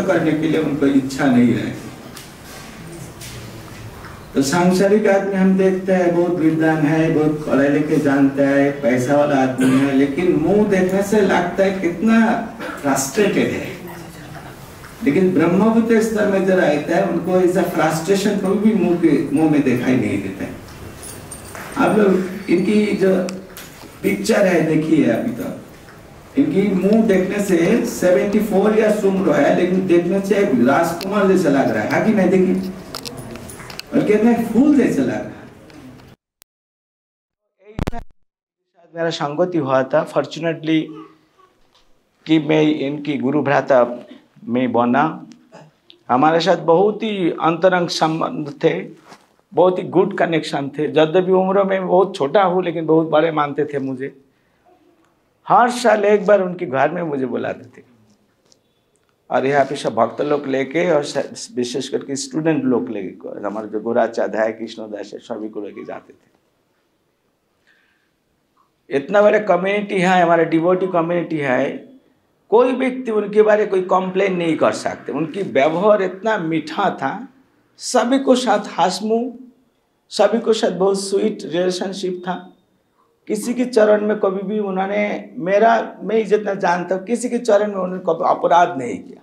करने के लिए उनको इच्छा नहीं रहती। तो सांसारिक आदमी हम देखते हैं बहुत विद्वान है, बहुत पढ़े लिखे जानता है, पैसा वाला आदमी है, लेकिन मुंह देखने से लगता है कितना फ्रस्ट्रेटेड है। लेकिन ब्रह्मभूत स्तर में जो रहता है उनको ऐसा फ्रस्ट्रेशन कभी भी मुंह में दिखाई नहीं देता है। आप लोग इनकी जो पिक्चर है देखिए, अभी तक इनकी मुंह देखने से 74 इयर्स उम्र है, लेकिन देखने से राजकुमार जैसा लग रहा है कि नहीं? देखिए, और कितने फूल जैसा लग रहा है। मेरा संगति हुआ था फॉर्चुनेटली कि मैं इनकी गुरु भ्राता में बना। हमारे साथ बहुत ही अंतरंग संबंध थे, बहुत ही गुड कनेक्शन थे। यद्यपि उम्र में बहुत छोटा हूँ लेकिन बहुत बड़े मानते थे मुझे। हर साल एक बार उनके घर में मुझे बुलाते थे, और यहाँ पे सब भक्त लोग लेके और विशेष करके स्टूडेंट लोग लेके, हमारे जो गोराचार्य है, कृष्णदास है, सभी को लेके जाते थे। इतना बड़ा कम्युनिटी है, हमारा डिवोटी कम्युनिटी है, कोई व्यक्ति उनके बारे कोई कंप्लेन नहीं कर सकते। उनकी व्यवहार इतना मीठा था, सभी को साथ हंसमुख, सभी को साथ बहुत स्वीट रिलेशनशिप था। किसी के चरण में कभी भी उन्होंने मैं जितना जानता हूँ, किसी के चरण में उन्होंने कभी अपराध नहीं किया।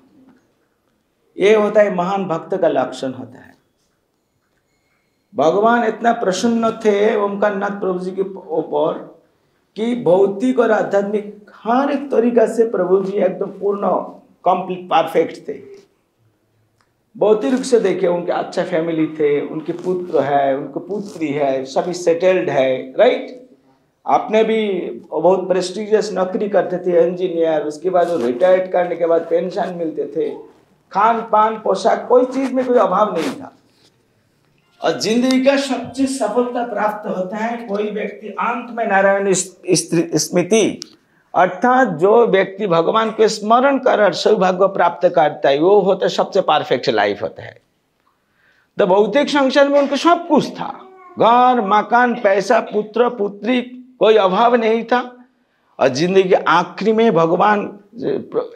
ये होता है महान भक्त का लक्षण होता है। भगवान इतना प्रसन्न थे ओमकारनाथ प्रभु जी के ऊपर कि भौतिक और आध्यात्मिक हर एक तरीका से प्रभु जी एकदम पूर्ण कंप्लीट परफेक्ट थे। भौतिक रूप से देखिए, उनके अच्छा फैमिली थे, उनके पुत्र है, उनको पुत्री है, सभी सेटल्ड है, राइट। आपने भी बहुत प्रेस्टिजियस नौकरी करते थे, इंजीनियर, उसके बाद रिटायर्ड करने के बाद पेंशन मिलते थे, खान पान पोशाक कोई चीज में कोई अभाव नहीं था। और जिंदगी का सबसे सफलता प्राप्त होता है कोई व्यक्ति अंत में नारायण स्मृति, अर्थात जो व्यक्ति भगवान को स्मरण कर सौभाग्य प्राप्त करता है, वो होता है सबसे परफेक्ट लाइफ होता है। तो भौतिक संसार में उनको सब कुछ था, घर मकान पैसा पुत्र पुत्री, कोई अभाव नहीं था। और जिंदगी के आखिरी में भगवान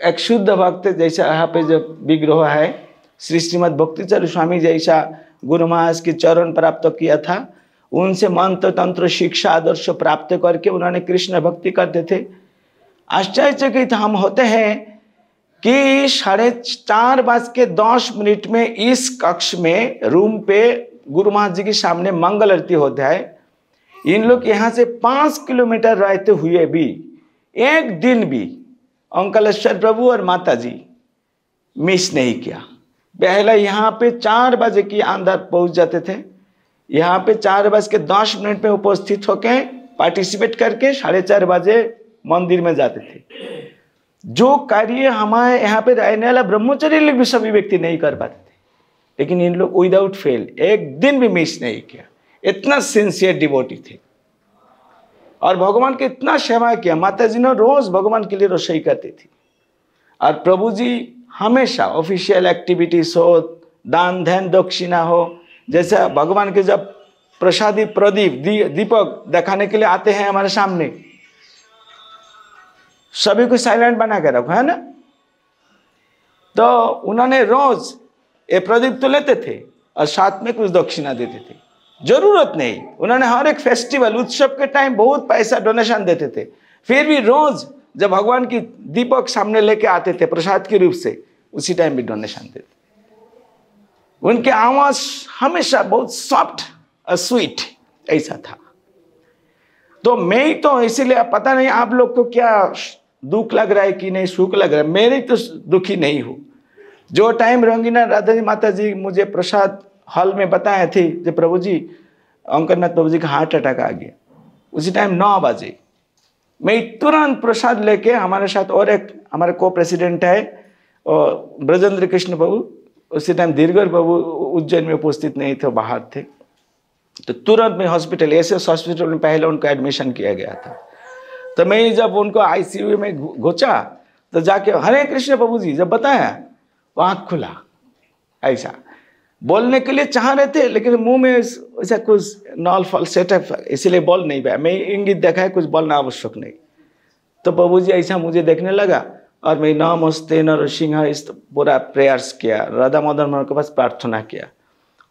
एक शुद्ध भक्त जैसा यहाँ पे जो विग्रह है, श्रीमद् भक्तिचरण स्वामी जैसा गुरु महाराज के चरण प्राप्त किया था, उनसे मंत्र तंत्र शिक्षा आदर्श प्राप्त करके उन्होंने कृष्ण भक्ति करते थे। आश्चर्यचकित हम होते हैं कि 4:10 में इस कक्ष में रूम पे गुरु महाराज जी के सामने मंगल आरती होता है। इन लोग यहाँ से 5 किलोमीटर रहते हुए भी एक दिन भी अंकलेश्वर प्रभु और माता जी मिस नहीं किया। पहले यहाँ पे 4 बजे के अंदर पहुंच जाते थे, यहाँ पे 4:10 में उपस्थित होके पार्टिसिपेट करके 4:30 बजे मंदिर में जाते थे। जो कार्य हमारे यहाँ पे रहने वाला ब्रह्मचर्य लोग भी सभी व्यक्ति नहीं कर पाते थे, लेकिन इन लोग विदाउट फेल एक दिन भी मिस नहीं किया। इतना सिंसियर डिवोटी थे और भगवान के इतना सेवा किया। माता जी ने रोज भगवान के लिए रसोई करती थी, और प्रभु जी हमेशा ऑफिशियल एक्टिविटीज हो, दान ध्यान दक्षिणा हो, जैसा भगवान के जब प्रसादी प्रदीप दीपक दिखाने के लिए आते हैं हमारे सामने, सभी को साइलेंट बना के रखो, है ना। तो उन्होंने रोज ये प्रदीप तो लेते थे और साथ में कुछ दक्षिणा देते थे। जरूरत नहीं, उन्होंने हर एक फेस्टिवल उत्सव के टाइम बहुत पैसा डोनेशन देते थे, फिर भी रोज जब भगवान की दीपक सामने लेके आते थे प्रसाद के रूप से, उसी टाइम भी डोनेशन देते। उनके आवाज हमेशा बहुत सॉफ्ट और स्वीट ऐसा था। तो मैं तो इसीलिए, पता नहीं आप लोग को क्या दुख लग रहा है कि नहीं सुख लग रहा है, मेरी तो दुखी नहीं हूँ। जो टाइम रंगीना राधा जी माता जी मुझे प्रसाद हॉल में बताए थे जब प्रभु जी अंकरनाथ प्रभु जी का हार्ट अटैक आ गया, उसी टाइम 9 बजे मैं तुरंत प्रसाद लेके, हमारे साथ और एक हमारे को प्रेसिडेंट है और ब्रजेंद्र कृष्ण प्रभु, उसी टाइम दीर्घर प्रभु उज्जैन में उपस्थित नहीं थे, बाहर थे। तो तुरंत मैं हॉस्पिटल, एसएस हॉस्पिटल में पहले उनका एडमिशन किया गया था। तो मैं जब उनको आईसीयू में घुसा तो जाके हरे कृष्ण प्रभु जी जब बताया, वो आँख खुला, ऐसा बोलने के लिए चाह रहे थे लेकिन मुंह में ऐसा कुछ नॉल फॉल सेटअप, इसीलिए बोल नहीं पाया। मैं इंगित देखा है, कुछ बोलना आवश्यक नहीं। तो प्रभु जी ऐसा मुझे देखने लगा और मैं नमस्ते नरसिंह इस पूरा प्रेयर्स किया, राधा मदन मोहन के पास प्रार्थना किया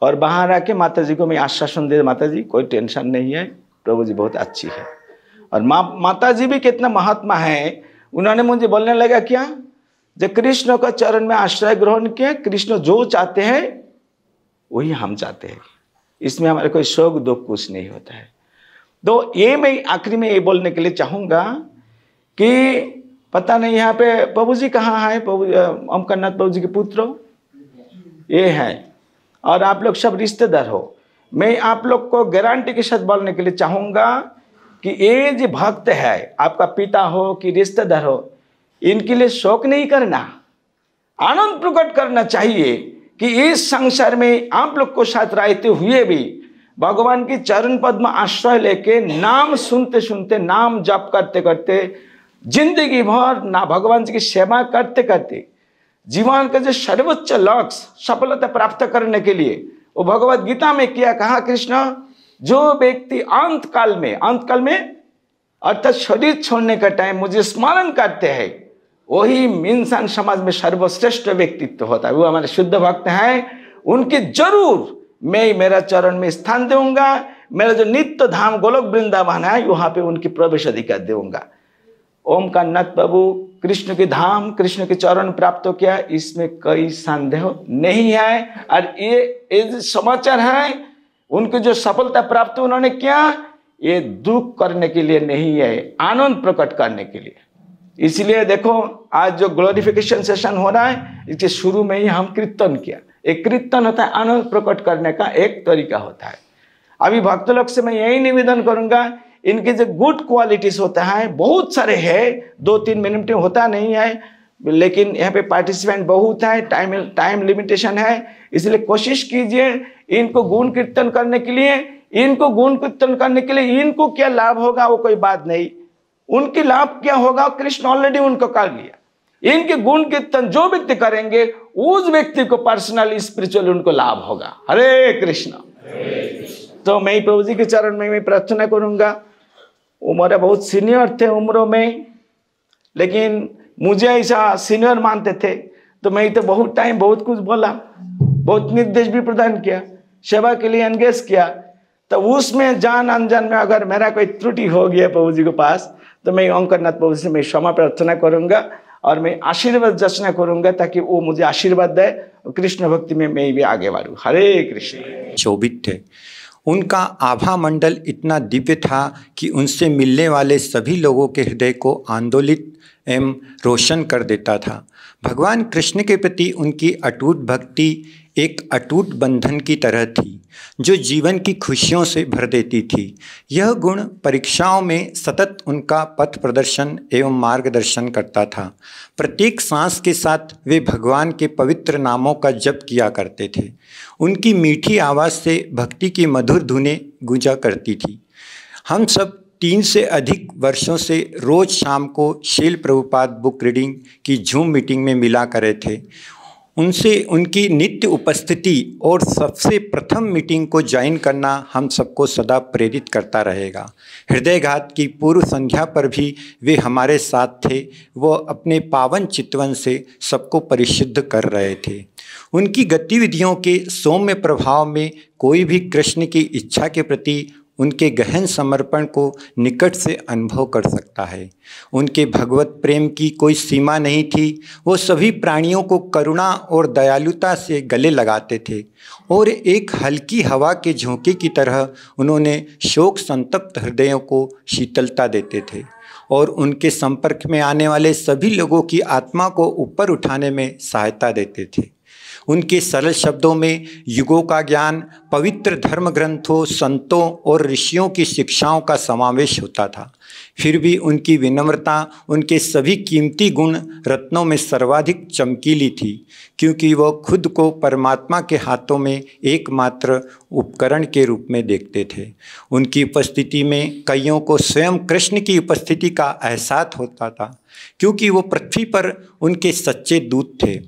और बाहर आके माता जी को मैं आश्वासन दे, माता जी कोई टेंशन नहीं है, प्रभु जी बहुत अच्छी है। और माता जी भी कितना महात्मा है, उन्होंने मुझे बोलने लगा क्या, जब कृष्ण का चरण में आश्रय ग्रहण किया, कृष्ण जो चाहते हैं वही हम चाहते हैं, इसमें हमारे कोई शोक दुख कुछ नहीं होता है। तो ये मैं आखिरी में ये बोलने के लिए चाहूँगा कि पता नहीं यहाँ पे प्रभु जी कहाँ है, ओमकारनाथ प्रभु जी के पुत्र ये है और आप लोग सब रिश्तेदार हो। मैं आप लोग को गारंटी के साथ बोलने के लिए चाहूँगा कि ये जो भक्त है, आपका पिता हो कि रिश्तेदार हो, इनके लिए शोक नहीं करना, आनंद प्रकट करना चाहिए कि इस संसार में आप लोग को साथ रहते हुए भी भगवान की चरण पद्म आश्रय लेके नाम सुनते सुनते, नाम जप करते करते, जिंदगी भर ना भगवान जी की सेवा करते करते जीवन का जो सर्वोच्च लक्ष्य सफलता प्राप्त करने के लिए, वो भगवत गीता में क्या कहा कृष्ण, जो व्यक्ति अंत काल में अर्थात शरीर छोड़ने का टाइम मुझे स्मरण करते हैं, वही इंसान समाज में सर्वश्रेष्ठ व्यक्तित्व होता है, वो हमारे शुद्ध भक्त हैं। उनकी जरूर मैं मेरा चरण में स्थान दूंगा, मेरा जो नित्य धाम गोलोक वृंदावन है वहां पे उनकी प्रवेश अधिकार दूंगा। ओमकारनाथ प्रभु कृष्ण के धाम, कृष्ण के चरण प्राप्त किया, इसमें कोई संदेह नहीं है। और ये समाचार है, उनकी जो सफलता प्राप्त उन्होंने किया, ये दुख करने के लिए नहीं है, आनंद प्रकट करने के लिए। इसलिए देखो आज जो ग्लोरिफिकेशन सेशन हो रहा है, इसके शुरू में ही हम कीर्तन किया। एक कीर्तन होता है आनंद प्रकट करने का एक तरीका होता है। अभी भक्त लोग से मैं यही निवेदन करूंगा, इनके जो गुड क्वालिटीज होता है बहुत सारे हैं, 2-3 मिनट में होता नहीं है, लेकिन यहाँ पे पार्टिसिपेंट बहुत है, टाइम लिमिटेशन है, इसलिए कोशिश कीजिए इनको गुण कीर्तन करने के लिए। इनको गुण कीर्तन करने के लिए इनको क्या लाभ होगा वो कोई बात नहीं, उनके लाभ क्या होगा कृष्ण ऑलरेडी उनको कर लिया। इनके गुण कीर्तन जो व्यक्ति करेंगे उस व्यक्ति को पर्सनली स्पिरिचुअली उनको लाभ होगा। हरे कृष्ण। तो मैं प्रभु जी के चरण में मैं प्रार्थना करूंगा। उम्र बहुत सीनियर थे उम्रों में, लेकिन मुझे ऐसा सीनियर मानते थे, तो मैं तो बहुत टाइम बहुत कुछ बोला, बहुत निर्देश भी प्रदान किया, सेवा के लिए एंगेज किया। तो उसमें जान अनजान में अगर मेरा कोई त्रुटि हो गया प्रभु जी के पास, तो मैं ओमकारनाथ प्रभु से मैं क्षमा प्रार्थना करूंगा और मैं आशीर्वाद याचना करूंगा ताकि वो मुझे आशीर्वाद दे, कृष्ण भक्ति में मैं भी आगे बढ़ूं। हरे कृष्ण। शोभित थे, उनका आभा मंडल इतना दिव्य था कि उनसे मिलने वाले सभी लोगों के हृदय को आंदोलित एवं रोशन कर देता था। भगवान कृष्ण के प्रति उनकी अटूट भक्ति एक अटूट बंधन की तरह थी जो जीवन की खुशियों से भर देती थी। यह गुण परीक्षाओं में सतत उनका पथ प्रदर्शन एवं मार्गदर्शन करता था। प्रत्येक सांस के साथ वे भगवान के पवित्र नामों का जप किया करते थे। उनकी मीठी आवाज़ से भक्ति की मधुर धुनें गूंजा करती थी। हम सब 3 से अधिक वर्षों से रोज़ शाम को शील प्रभुपाद बुक रीडिंग की झूम मीटिंग में मिला करे थे। उनसे उनकी नित्य उपस्थिति और सबसे प्रथम मीटिंग को ज्वाइन करना हम सबको सदा प्रेरित करता रहेगा। हृदयघात की पूर्व संध्या पर भी वे हमारे साथ थे। वो अपने पावन चितवन से सबको परिशुद्ध कर रहे थे। उनकी गतिविधियों के सौम्य प्रभाव में कोई भी कृष्ण की इच्छा के प्रति उनके गहन समर्पण को निकट से अनुभव कर सकता है। उनके भगवत प्रेम की कोई सीमा नहीं थी। वो सभी प्राणियों को करुणा और दयालुता से गले लगाते थे और एक हल्की हवा के झोंके की तरह उन्होंने शोक संतप्त हृदयों को शीतलता देते थे और उनके संपर्क में आने वाले सभी लोगों की आत्मा को ऊपर उठाने में सहायता देते थे। उनके सरल शब्दों में युगों का ज्ञान, पवित्र धर्म ग्रंथों, संतों और ऋषियों की शिक्षाओं का समावेश होता था। फिर भी उनकी विनम्रता उनके सभी कीमती गुण रत्नों में सर्वाधिक चमकीली थी, क्योंकि वह खुद को परमात्मा के हाथों में एकमात्र उपकरण के रूप में देखते थे। उनकी उपस्थिति में कईयों को स्वयं कृष्ण की उपस्थिति का एहसास होता था, क्योंकि वो पृथ्वी पर उनके सच्चे दूत थे।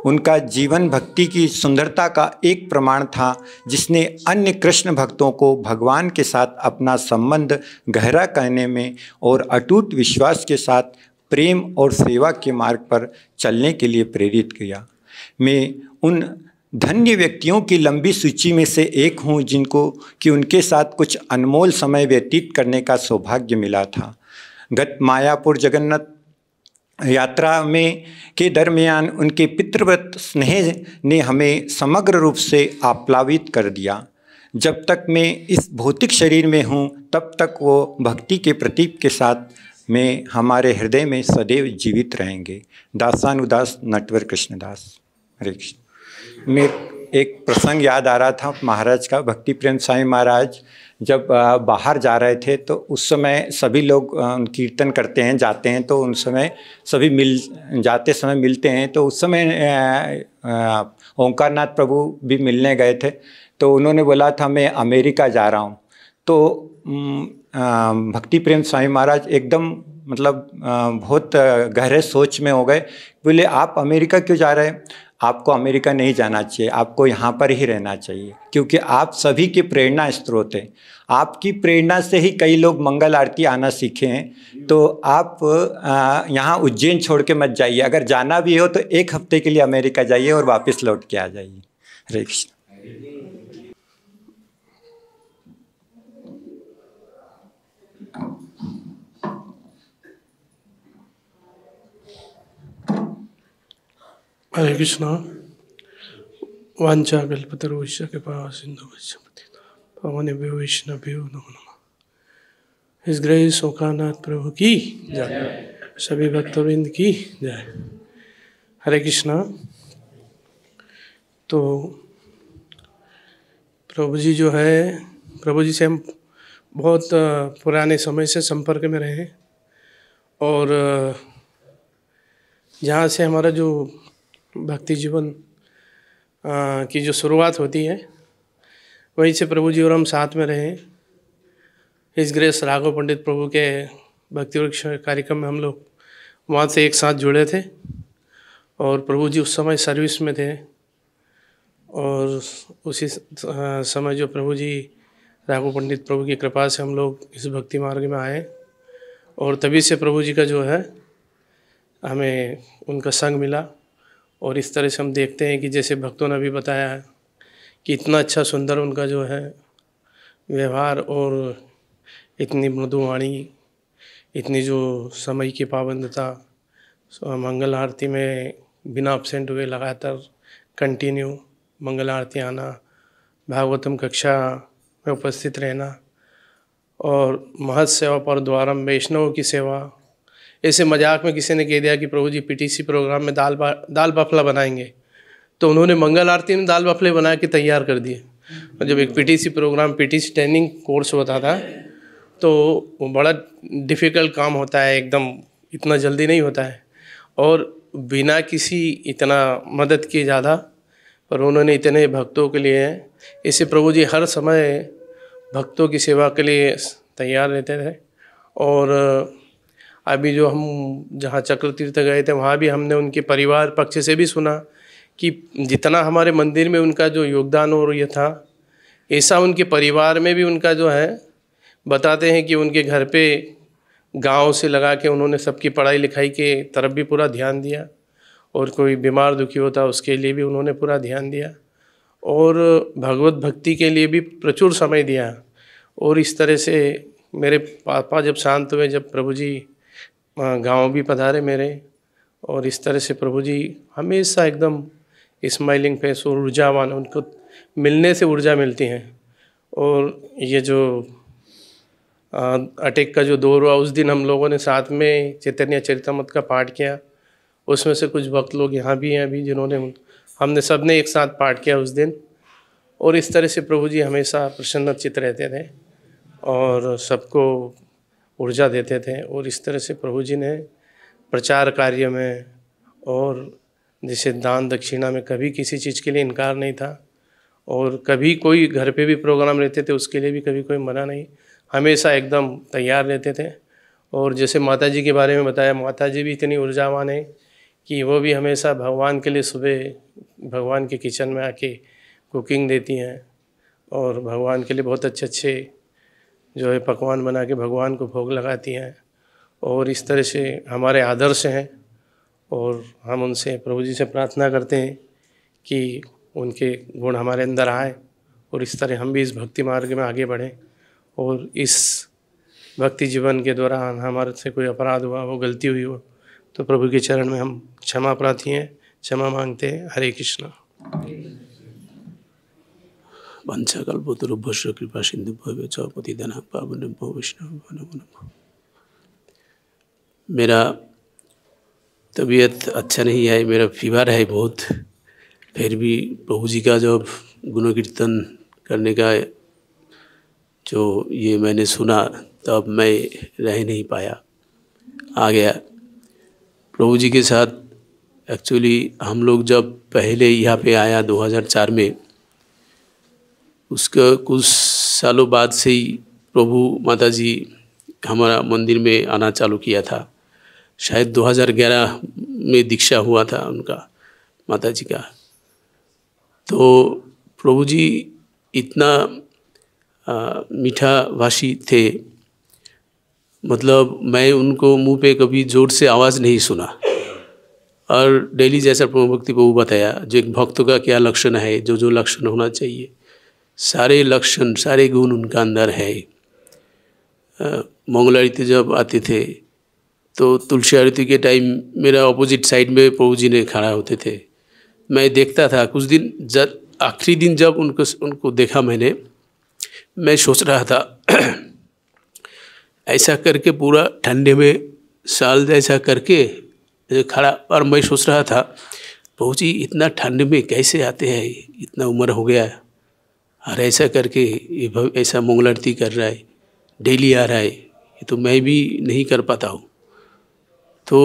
उनका जीवन भक्ति की सुंदरता का एक प्रमाण था, जिसने अन्य कृष्ण भक्तों को भगवान के साथ अपना संबंध गहरा करने में और अटूट विश्वास के साथ प्रेम और सेवा के मार्ग पर चलने के लिए प्रेरित किया। मैं उन धन्य व्यक्तियों की लंबी सूची में से एक हूँ जिनको कि उनके साथ कुछ अनमोल समय व्यतीत करने का सौभाग्य मिला था। गत मायापुर जगन्नाथ यात्रा में के दरमियान उनके पितृव्रत स्नेह ने हमें समग्र रूप से आप्लावित कर दिया। जब तक मैं इस भौतिक शरीर में हूँ तब तक वो भक्ति के प्रतीक के साथ में हमारे हृदय में सदैव जीवित रहेंगे। दासानुदास नटवर कृष्णदास। हरे कृष्ण। मैं एक प्रसंग याद आ रहा था महाराज का। भक्ति प्रेम साईं महाराज जब बाहर जा रहे थे तो उस समय सभी लोग कीर्तन करते हैं, जाते हैं, तो उन समय सभी जाते समय मिलते हैं। तो उस समय ओंकारनाथ प्रभु भी मिलने गए थे। तो उन्होंने बोला था मैं अमेरिका जा रहा हूँ। तो भक्ति प्रेम साईं महाराज एकदम मतलब बहुत गहरे सोच में हो गए। बोले आप अमेरिका क्यों जा रहे हैं? आपको अमेरिका नहीं जाना चाहिए, आपको यहाँ पर ही रहना चाहिए, क्योंकि आप सभी के प्रेरणा स्रोत हैं। आपकी प्रेरणा से ही कई लोग मंगल आरती आना सीखे हैं। तो आप यहाँ उज्जैन छोड़ के मत जाइए। अगर जाना भी हो तो 1 हफ्ते के लिए अमेरिका जाइए और वापस लौट के आ जाइए। हरे कृष्ण। हरे कृष्णा। वांछा कल्पतरुश्च कृपा सिंधु पवनेभ्यो वैष्णवेभ्यो नमो नमः। हिज ग्रेस ओंकारनाथ प्रभु की जय, सभी भक्तवृंद की जय। हरे कृष्णा। तो प्रभु जी जो है, प्रभु जी से हम बहुत पुराने समय से संपर्क में रहे हैं और जहाँ से हमारा जो भक्ति जीवन की जो शुरुआत होती है वहीं से प्रभु जी और हम साथ में रहे। हिज ग्रेस राघव पंडित प्रभु के भक्ति वृक्ष कार्यक्रम में हम लोग वहाँ से एक साथ जुड़े थे और प्रभु जी उस समय सर्विस में थे और उसी समय जो प्रभु जी राघव पंडित प्रभु की कृपा से हम लोग इस भक्ति मार्ग में आए और तभी से प्रभु जी का जो है हमें उनका संग मिला। और इस तरह से हम देखते हैं कि जैसे भक्तों ने भी बताया है कि इतना अच्छा सुंदर उनका जो है व्यवहार और इतनी मृदु वाणी, इतनी जो समय की पाबंदता, मंगल आरती में बिना अपसेंट हुए लगातार कंटिन्यू मंगल आरती आना, भागवतम कक्षा में उपस्थित रहना और महत सेवा पर द्वारम वैष्णव की सेवा। ऐसे मजाक में किसी ने कह दिया कि प्रभु जी पीटीसी प्रोग्राम में दाल बाफला बनाएंगे, तो उन्होंने मंगल आरती में दाल बाफले बना के तैयार कर दिए। और जब एक PTC program, PTC training course होता था, तो वो बड़ा डिफ़िकल्ट काम होता है, एकदम इतना जल्दी नहीं होता है और बिना किसी इतना मदद किए ज़्यादा, पर उन्होंने इतने भक्तों के लिए, इसे प्रभु जी हर समय भक्तों की सेवा के लिए तैयार रहते थे। और अभी जो हम जहाँ चक्र तीर्थ गए थे वहाँ भी हमने उनके परिवार पक्ष से भी सुना कि जितना हमारे मंदिर में उनका जो योगदान और ये था, ऐसा उनके परिवार में भी उनका जो है बताते हैं कि उनके घर पे गांव से लगा के उन्होंने सबकी पढ़ाई लिखाई के तरफ भी पूरा ध्यान दिया और कोई बीमार दुखी होता उसके लिए भी उन्होंने पूरा ध्यान दिया और भगवत भक्ति के लिए भी प्रचुर समय दिया। और इस तरह से मेरे पापा जब शांत हुए, जब प्रभु जी गांव भी पधारे मेरे, और इस तरह से प्रभु जी हमेशा एकदम स्माइलिंग फेस और ऊर्जावान, उनको मिलने से ऊर्जा मिलती है। और ये जो अटैक का जो दौर हुआ उस दिन हम लोगों ने साथ में चैतन्य चरितमृत का पाठ किया। उसमें से कुछ भक्त लोग यहाँ भी हैं अभी जिन्होंने, हमने सब ने एक साथ पाठ किया उस दिन। और इस तरह से प्रभु जी हमेशा प्रसन्नचित्त रहते थे और सबको ऊर्जा देते थे। और इस तरह से प्रभु जी ने प्रचार कार्य में और जैसे दान दक्षिणा में कभी किसी चीज़ के लिए इनकार नहीं था और कभी कोई घर पे भी प्रोग्राम रहते थे उसके लिए भी कभी कोई मना नहीं, हमेशा एकदम तैयार रहते थे। और जैसे माता जी के बारे में बताया, माता जी भी इतनी ऊर्जावान है कि वो भी हमेशा भगवान के लिए सुबह भगवान के किचन में आके कुकिंग देती हैं और भगवान के लिए बहुत अच्छे अच्छे जो है पकवान बना के भगवान को भोग लगाती हैं। और इस तरह से हमारे आदर्श हैं और हम उनसे प्रभु जी से प्रार्थना करते हैं कि उनके गुण हमारे अंदर आए और इस तरह हम भी इस भक्ति मार्ग में आगे बढ़ें और इस भक्ति जीवन के दौरान हमारे से कोई अपराध हुआ हो, गलती हुई हो, तो प्रभु के चरण में हम क्षमा प्रार्थी हैं, क्षमा मांगते हैं। हरे कृष्णा। वंशाकल्पतरुभ्यश्च कृपा सिन्धुभ्यो च पतितानां पावनेभ्यो वैष्णवेभ्यो नमो नमः। मेरा तबीयत अच्छा नहीं है, मेरा फीवर है बहुत, फिर भी प्रभु जी का जब गुण कीर्तन करने का जो ये मैंने सुना तब मैं रह नहीं पाया, आ गया प्रभु जी के साथ। एक्चुअली हम लोग जब पहले यहाँ पे आया 2004 में, उसका कुछ सालों बाद से ही प्रभु माता जी हमारा मंदिर में आना चालू किया था। शायद 2011 में दीक्षा हुआ था उनका, माता जी का। तो प्रभु जी इतना मीठा भाषी थे, मतलब मैं उनको मुंह पे कभी जोर से आवाज़ नहीं सुना। और डेली जैसा प्रभु भक्ति प्रभु बताया, जो एक भक्त का क्या लक्षण है, जो जो लक्षण होना चाहिए, सारे लक्षण सारे गुण उनका अंदर है। मंगल आरती जब आते थे तो तुलसी आरती के टाइम मेरा ऑपोजिट साइड में प्रभु जी ने खड़ा होते थे, मैं देखता था। कुछ दिन जब आखिरी दिन जब उनको देखा मैंने, मैं सोच रहा था ऐसा करके पूरा ठंडे में साल जैसा करके खड़ा, और मैं सोच रहा था प्रभु जी इतना ठंड में कैसे आते हैं, इतना उम्र हो गया और ऐसा करके ये ऐसा मंगल आरती कर रहा है, डेली आ रहा है, ये तो मैं भी नहीं कर पाता हूँ। तो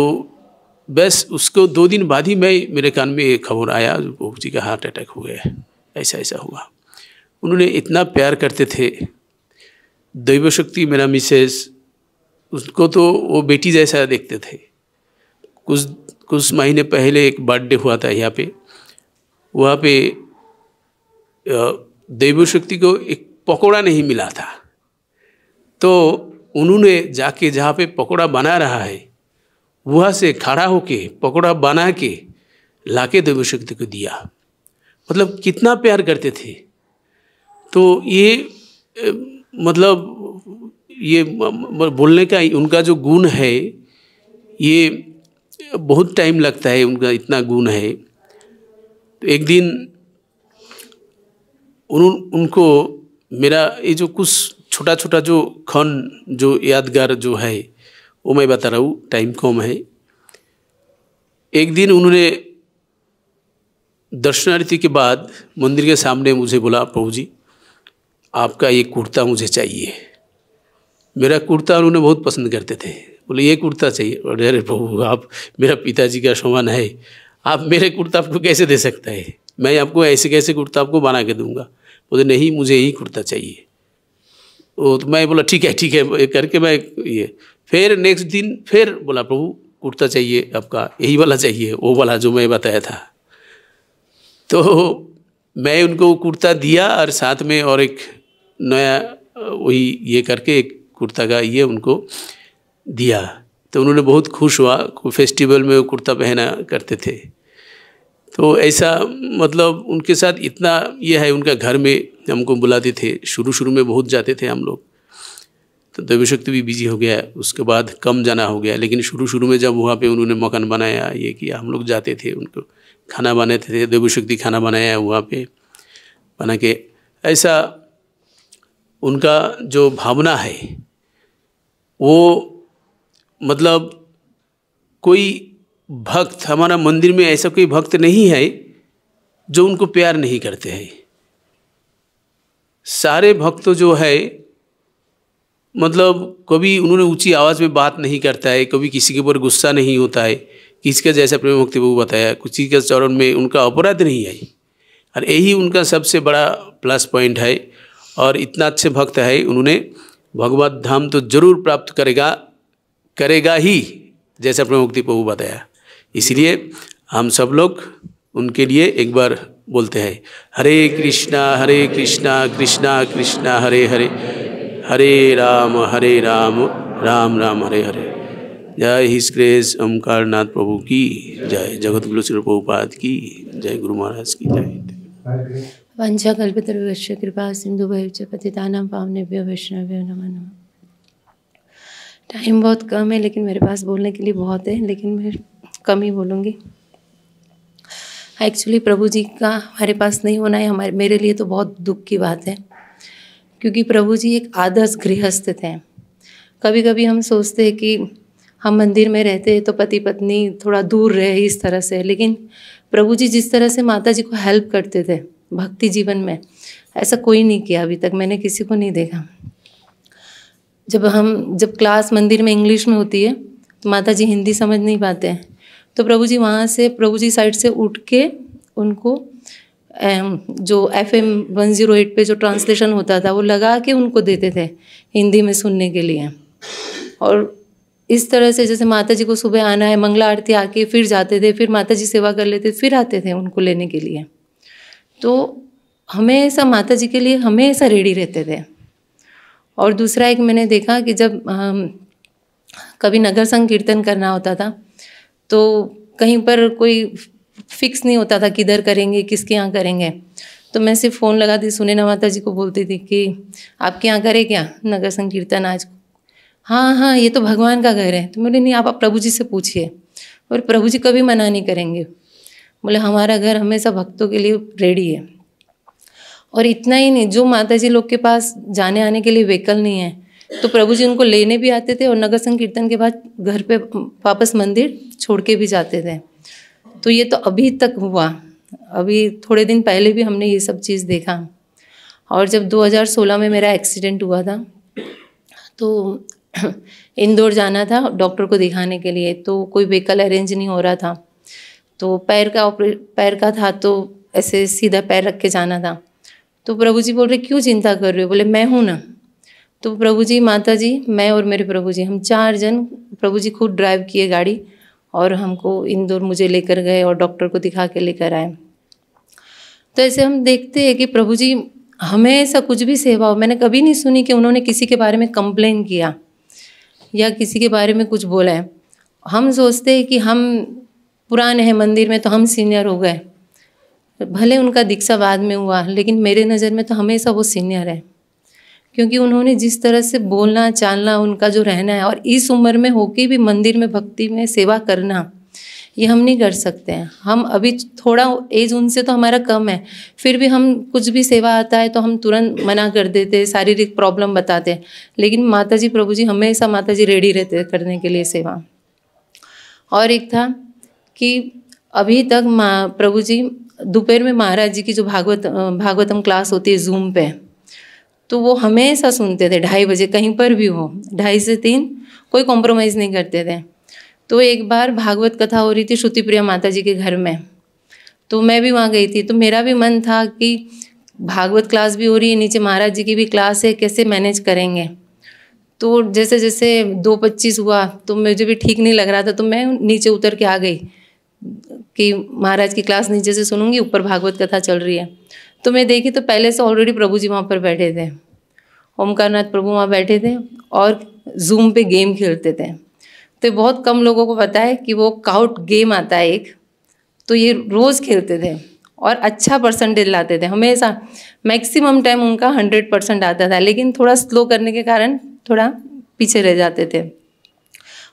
बस उसको 2 दिन बाद ही मेरे कान में एक खबर आया, प्रभु जी का हार्ट अटैक हो गया, ऐसा ऐसा हुआ। उन्होंने इतना प्यार करते थे। दैव शक्ति मेरा मिसेस, उसको तो वो बेटी जैसा देखते थे। कुछ महीने पहले एक बर्थडे हुआ था यहाँ पे, वहाँ पे दैव शक्ति को एक पकौड़ा नहीं मिला था, तो उन्होंने जाके जहाँ पे पकौड़ा बना रहा है वहाँ से खड़ा होके पकौड़ा बना के लाके दैव शक्ति को दिया। मतलब कितना प्यार करते थे। तो ये मतलब ये बोलने का उनका जो गुण है, ये बहुत टाइम लगता है, उनका इतना गुण है। तो एक दिन उनको मेरा ये जो कुछ छोटा छोटा जो जो यादगार जो है वो मैं बता रहा हूँ, टाइम कम है। एक दिन उन्होंने दर्शनार्थी के बाद मंदिर के सामने मुझे बोला, प्रभु जी आपका ये कुर्ता मुझे चाहिए। मेरा कुर्ता उन्होंने बहुत पसंद करते थे, बोले ये कुर्ता चाहिए। और अरे प्रभु आप मेरा पिताजी का समान है, आप मेरे कुर्ता आपको कैसे दे सकता है, मैं आपको ऐसे कैसे कुर्ता आपको बना के दूंगा। बोले नहीं मुझे यही कुर्ता चाहिए। तो मैं बोला ठीक है करके मैं ये, फिर नेक्स्ट दिन फिर बोला प्रभु कुर्ता चाहिए आपका, यही वाला चाहिए, वो वाला जो मैं बताया था। तो मैं उनको कुर्ता दिया और साथ में और एक नया वही ये करके एक कुर्ता का ये उनको दिया। तो उन्होंने बहुत खुश हुआ। फेस्टिवल में वो कुर्ता पहना करते थे। तो ऐसा मतलब उनके साथ इतना ये है, उनका घर में हमको बुलाते थे। शुरू में बहुत जाते थे हम लोग, तो दैव शक्ति भी बिजी हो गया, उसके बाद कम जाना हो गया। लेकिन शुरू में जब वहाँ पे उन्होंने मकान बनाया, ये किया, हम लोग जाते थे, उनको खाना बनाते थे। दैव शक्ति खाना बनाया वहाँ पे बना के। ऐसा उनका जो भावना है वो मतलब कोई भक्त हमारा मंदिर में ऐसा कोई भक्त नहीं है जो उनको प्यार नहीं करते हैं। सारे भक्त जो है मतलब कभी उन्होंने ऊंची आवाज़ में बात नहीं करता है, कभी किसी के ऊपर गुस्सा नहीं होता है, किसी का जैसा प्रेम भक्ति वो बताया, किसी के चरण में उनका अपराध नहीं है। और यही उनका सबसे बड़ा प्लस पॉइंट है। और इतना अच्छे भक्त है, उन्होंने भगवत धाम तो जरूर प्राप्त करेगा ही, जैसा प्रेम भक्ति प्रभु बताया। इसलिए हम सब लोग उनके लिए एक बार बोलते हैं, हरे कृष्णा कृष्णा कृष्णा हरे हरे, हरे राम राम राम हरे हरे। जय हिज ग्रेस ओमकारनाथ प्रभु की जय, जगत गुरु श्री प्रभुपाद की जय, गुरु महाराज की जय। वंशा कल्पतरुश्च कृपा सिंधु भैश्च पतितानां पावनेभ्यो वैष्णवेभ्यो नमः नमः। टाइम बहुत कम है लेकिन मेरे पास बोलने के लिए बहुत है, लेकिन मैं कम ही बोलूँगी। एक्चुअली प्रभु जी का हमारे पास नहीं होना है मेरे लिए तो बहुत दुख की बात है, क्योंकि प्रभु जी एक आदर्श गृहस्थ थे। कभी कभी हम सोचते हैं कि हम मंदिर में रहते हैं तो पति पत्नी थोड़ा दूर रहे इस तरह से, लेकिन प्रभु जी जिस तरह से माता जी को हेल्प करते थे भक्ति जीवन में, ऐसा कोई नहीं किया अभी तक, मैंने किसी को नहीं देखा। जब क्लास मंदिर में इंग्लिश में होती है तो माता जी हिंदी समझ नहीं पाते हैं, तो प्रभु जी वहाँ से प्रभु जी साइड से उठ के उनको जो FM 108 पे जो ट्रांसलेशन होता था वो लगा के उनको देते थे हिंदी में सुनने के लिए। और इस तरह से जैसे माता जी को सुबह आना है, मंगला आरती आके फिर जाते थे, फिर माता जी सेवा कर लेते, फिर आते थे उनको लेने के लिए। तो हमेशा माता जी के लिए हमेशा रेडी रहते थे। और दूसरा एक मैंने देखा कि जब कभी नगर संकीर्तन करना होता था तो कहीं पर कोई फिक्स नहीं होता था किधर करेंगे, किसके यहाँ करेंगे, तो मैं सिर्फ फ़ोन लगाती सुनैना माता जी को बोलती थी कि आपके यहाँ करें क्या नगर संकीर्तन आज? हाँ हाँ ये तो भगवान का घर है। तो बोले नहीं, आप प्रभु जी से पूछिए, और प्रभु जी कभी मना नहीं करेंगे। बोले हमारा घर हमेशा भक्तों के लिए रेडी है। और इतना ही नहीं, जो माता जी लोग के पास जाने आने के लिए व्हीकल नहीं है तो प्रभु जी उनको लेने भी आते थे और नगर संकीर्तन के बाद घर पे वापस मंदिर छोड़ के भी जाते थे। तो ये तो अभी तक हुआ, अभी थोड़े दिन पहले भी हमने ये सब चीज़ देखा। और जब 2016 में मेरा एक्सीडेंट हुआ था तो इंदौर जाना था डॉक्टर को दिखाने के लिए, तो कोई व्हीकल अरेंज नहीं हो रहा था। तो पैर का था तो ऐसे सीधा पैर रख के जाना था। तो प्रभु जी बोल रहे क्यों चिंता कर रहे हो? बोले मैं हूँ ना। तो प्रभु जी, माता जी, मैं और मेरे प्रभु जी, हम 4 जन, प्रभु जी खुद ड्राइव किए गाड़ी और हमको इंदौर मुझे लेकर गए और डॉक्टर को दिखा के लेकर आए। तो ऐसे हम देखते हैं कि प्रभु जी हमेशा कुछ भी सेवा हो, मैंने कभी नहीं सुनी कि उन्होंने किसी के बारे में कंप्लेन किया या किसी के बारे में कुछ बोला है। हम सोचते हैं कि हम पुराने हैं मंदिर में तो हम सीनियर हो गए, भले उनका दीक्षा बाद में हुआ, लेकिन मेरे नज़र में तो हमेशा वो सीनियर है, क्योंकि उन्होंने जिस तरह से बोलना चालना, उनका जो रहना है, और इस उम्र में होके भी मंदिर में भक्ति में सेवा करना, ये हम नहीं कर सकते हैं। हम अभी थोड़ा एज उनसे तो हमारा कम है, फिर भी हम कुछ भी सेवा आता है तो हम तुरंत मना कर देते, शारीरिक प्रॉब्लम बताते। लेकिन माता जी, प्रभु जी हमेशा माता जी रेडी रहते करने के लिए सेवा। और एक था कि अभी तक प्रभु जी दोपहर में महाराज जी की जो भागवतम क्लास होती है जूम पे, तो वो हमेशा सुनते थे 2:30 बजे, कहीं पर भी हो, 2:30 से 3 कोई कॉम्प्रोमाइज़ नहीं करते थे। तो एक बार भागवत कथा हो रही थी श्रुति प्रिया माता जी के घर में, तो मैं भी वहाँ गई थी। तो मेरा भी मन था कि भागवत क्लास भी हो रही है, नीचे महाराज जी की भी क्लास है, कैसे मैनेज करेंगे। तो जैसे जैसे 2:25 हुआ तो मुझे भी ठीक नहीं लग रहा था, तो मैं नीचे उतर के आ गई कि महाराज की क्लास नीचे से सुनूंगी, ऊपर भागवत कथा चल रही है। तो मैं देखी तो पहले से ऑलरेडी प्रभु जी वहाँ पर बैठे थे, ओमकारनाथ प्रभु वहाँ बैठे थे और जूम पे गेम खेलते थे। तो बहुत कम लोगों को पता है कि वो काउट गेम आता है एक, तो ये रोज़ खेलते थे और अच्छा परसेंटेज लाते थे हमेशा। मैक्सिमम टाइम उनका 100% आता था, लेकिन थोड़ा स्लो करने के कारण थोड़ा पीछे रह जाते थे।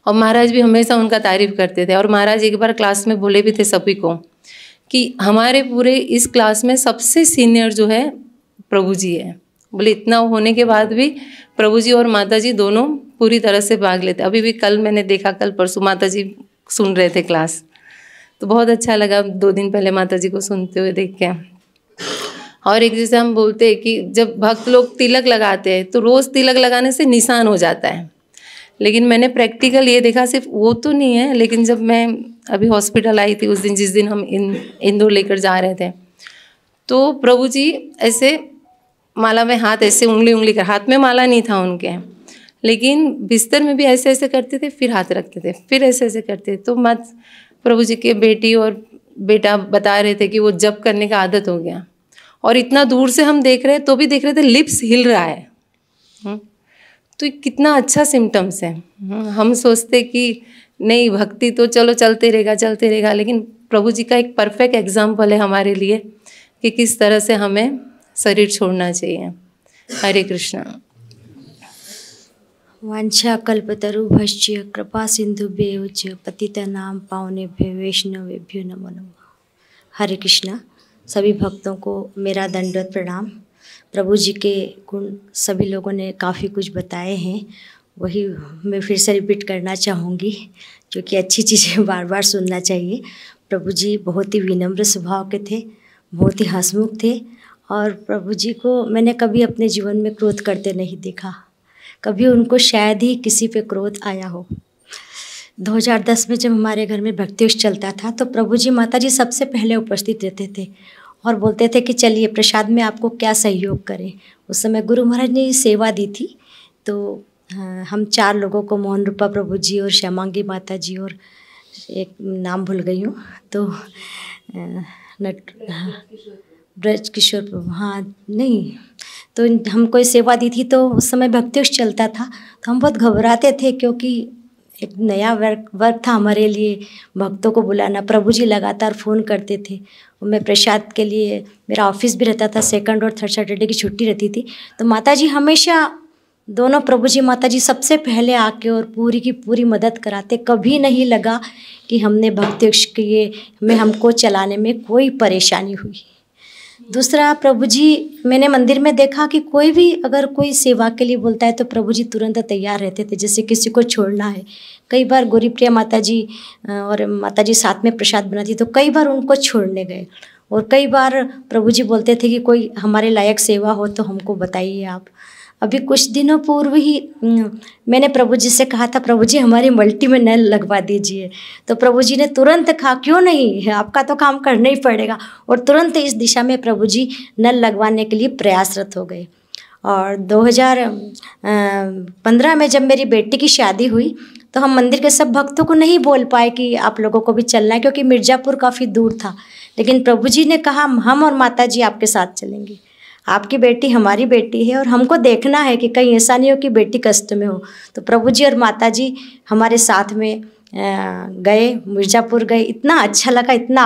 और महाराज भी हमेशा उनका तारीफ करते थे। और महाराज एक बार क्लास में बोले भी थे सभी को कि हमारे पूरे इस क्लास में सबसे सीनियर जो है प्रभु जी है। बोले इतना होने के बाद भी प्रभु जी और माता जी दोनों पूरी तरह से भाग लेते। अभी भी कल मैंने देखा, कल परसों माता जी सुन रहे थे क्लास, तो बहुत अच्छा लगा 2 दिन पहले माता जी को सुनते हुए देख के। और एक जैसे हम बोलते हैं कि जब भक्त लोग तिलक लगाते हैं तो रोज़ तिलक लगाने से निशान हो जाता है, लेकिन मैंने प्रैक्टिकल ये देखा, सिर्फ वो तो नहीं है, लेकिन जब मैं अभी हॉस्पिटल आई थी उस दिन, जिस दिन हम इंदौर लेकर जा रहे थे, तो प्रभु जी ऐसे माला में हाथ ऐसे उंगली कर, हाथ में माला नहीं था उनके, लेकिन बिस्तर में भी ऐसे ऐसे करते थे, फिर हाथ रखते थे, फिर ऐसे ऐसे करते। तो मत प्रभु जी के बेटी और बेटा बता रहे थे कि वो जप करने का आदत हो गया, और इतना दूर से हम देख रहे हैं तो भी देख रहे थे लिप्स हिल रहा है। तो ये कितना अच्छा सिम्टम्स है। हम सोचते कि नहीं भक्ति तो चलो चलते रहेगा, लेकिन प्रभु जी का एक परफेक्ट एग्जाम्पल है हमारे लिए कि किस तरह से हमें शरीर छोड़ना चाहिए। हरे कृष्णा। वांछा कल्पतरुभ्यश्च कृपा सिंधुभ्येव च पतितानां पावनेभ्यो वैष्णवेभ्यो नमो नमः। हरे कृष्णा। सभी भक्तों को मेरा दंडवत प्रणाम। प्रभु जी के गुण सभी लोगों ने काफ़ी कुछ बताए हैं, वही मैं फिर से रिपीट करना चाहूँगी, क्योंकि अच्छी चीज़ें बार बार सुनना चाहिए। प्रभु जी बहुत ही विनम्र स्वभाव के थे, बहुत ही हंसमुख थे, और प्रभु जी को मैंने कभी अपने जीवन में क्रोध करते नहीं देखा। कभी उनको शायद ही किसी पे क्रोध आया हो। 2010 में जब हमारे घर में भक्ति उस चलता था तो प्रभु जी माता जी सबसे पहले उपस्थित रहते थे और बोलते थे कि चलिए प्रसाद में आपको क्या सहयोग करें। उस समय गुरु महाराज ने सेवा दी थी, तो हम 4 लोगों को, मोहन रूपा प्रभु जी और श्यामांगी माता जी और एक नाम भूल गई हूँ, तो ब्रज किशोर प्रभु, हाँ नहीं, तो हमको सेवा दी थी। तो उस समय भक्ति उस चलता था, तो हम बहुत घबराते थे, क्योंकि एक नया वर्क था हमारे लिए, भक्तों को बुलाना। प्रभु जी लगातार फ़ोन करते थे, और मैं प्रसाद के लिए, मेरा ऑफिस भी रहता था, 2nd और 3rd सैटरडे की छुट्टी रहती थी, तो माता जी हमेशा, दोनों प्रभु जी माता जी सबसे पहले आके और पूरी की पूरी मदद कराते। कभी नहीं लगा कि हमने भक्ति किए में हमको चलाने में कोई परेशानी हुई। दूसरा, प्रभु जी मैंने मंदिर में देखा कि कोई भी अगर कोई सेवा के लिए बोलता है तो प्रभु जी तुरंत तैयार रहते थे, जैसे किसी को छोड़ना है। कई बार गौरीप्रिया माता जी और माता जी साथ में प्रसाद बनाती, तो कई बार उनको छोड़ने गए, और कई बार प्रभु जी बोलते थे कि कोई हमारे लायक सेवा हो तो हमको बताइए आप। अभी कुछ दिनों पूर्व ही मैंने प्रभु जी से कहा था, प्रभु जी हमारी मल्टी में नल लगवा दीजिए, तो प्रभु जी ने तुरंत कहा क्यों नहीं, आपका तो काम करना ही पड़ेगा, और तुरंत इस दिशा में प्रभु जी नल लगवाने के लिए प्रयासरत हो गए। और 2015 में जब मेरी बेटी की शादी हुई तो हम मंदिर के सब भक्तों को नहीं बोल पाए कि आप लोगों को भी चलना है, क्योंकि मिर्ज़ापुर काफ़ी दूर था, लेकिन प्रभु जी ने कहा हम और माता जी आपके साथ चलेंगे, आपकी बेटी हमारी बेटी है और हमको देखना है कि कहीं ऐसा नहीं हो कि बेटी कष्ट में हो। तो प्रभु जी और माता जी हमारे साथ में गए, मिर्ज़ापुर गए। इतना अच्छा लगा, इतना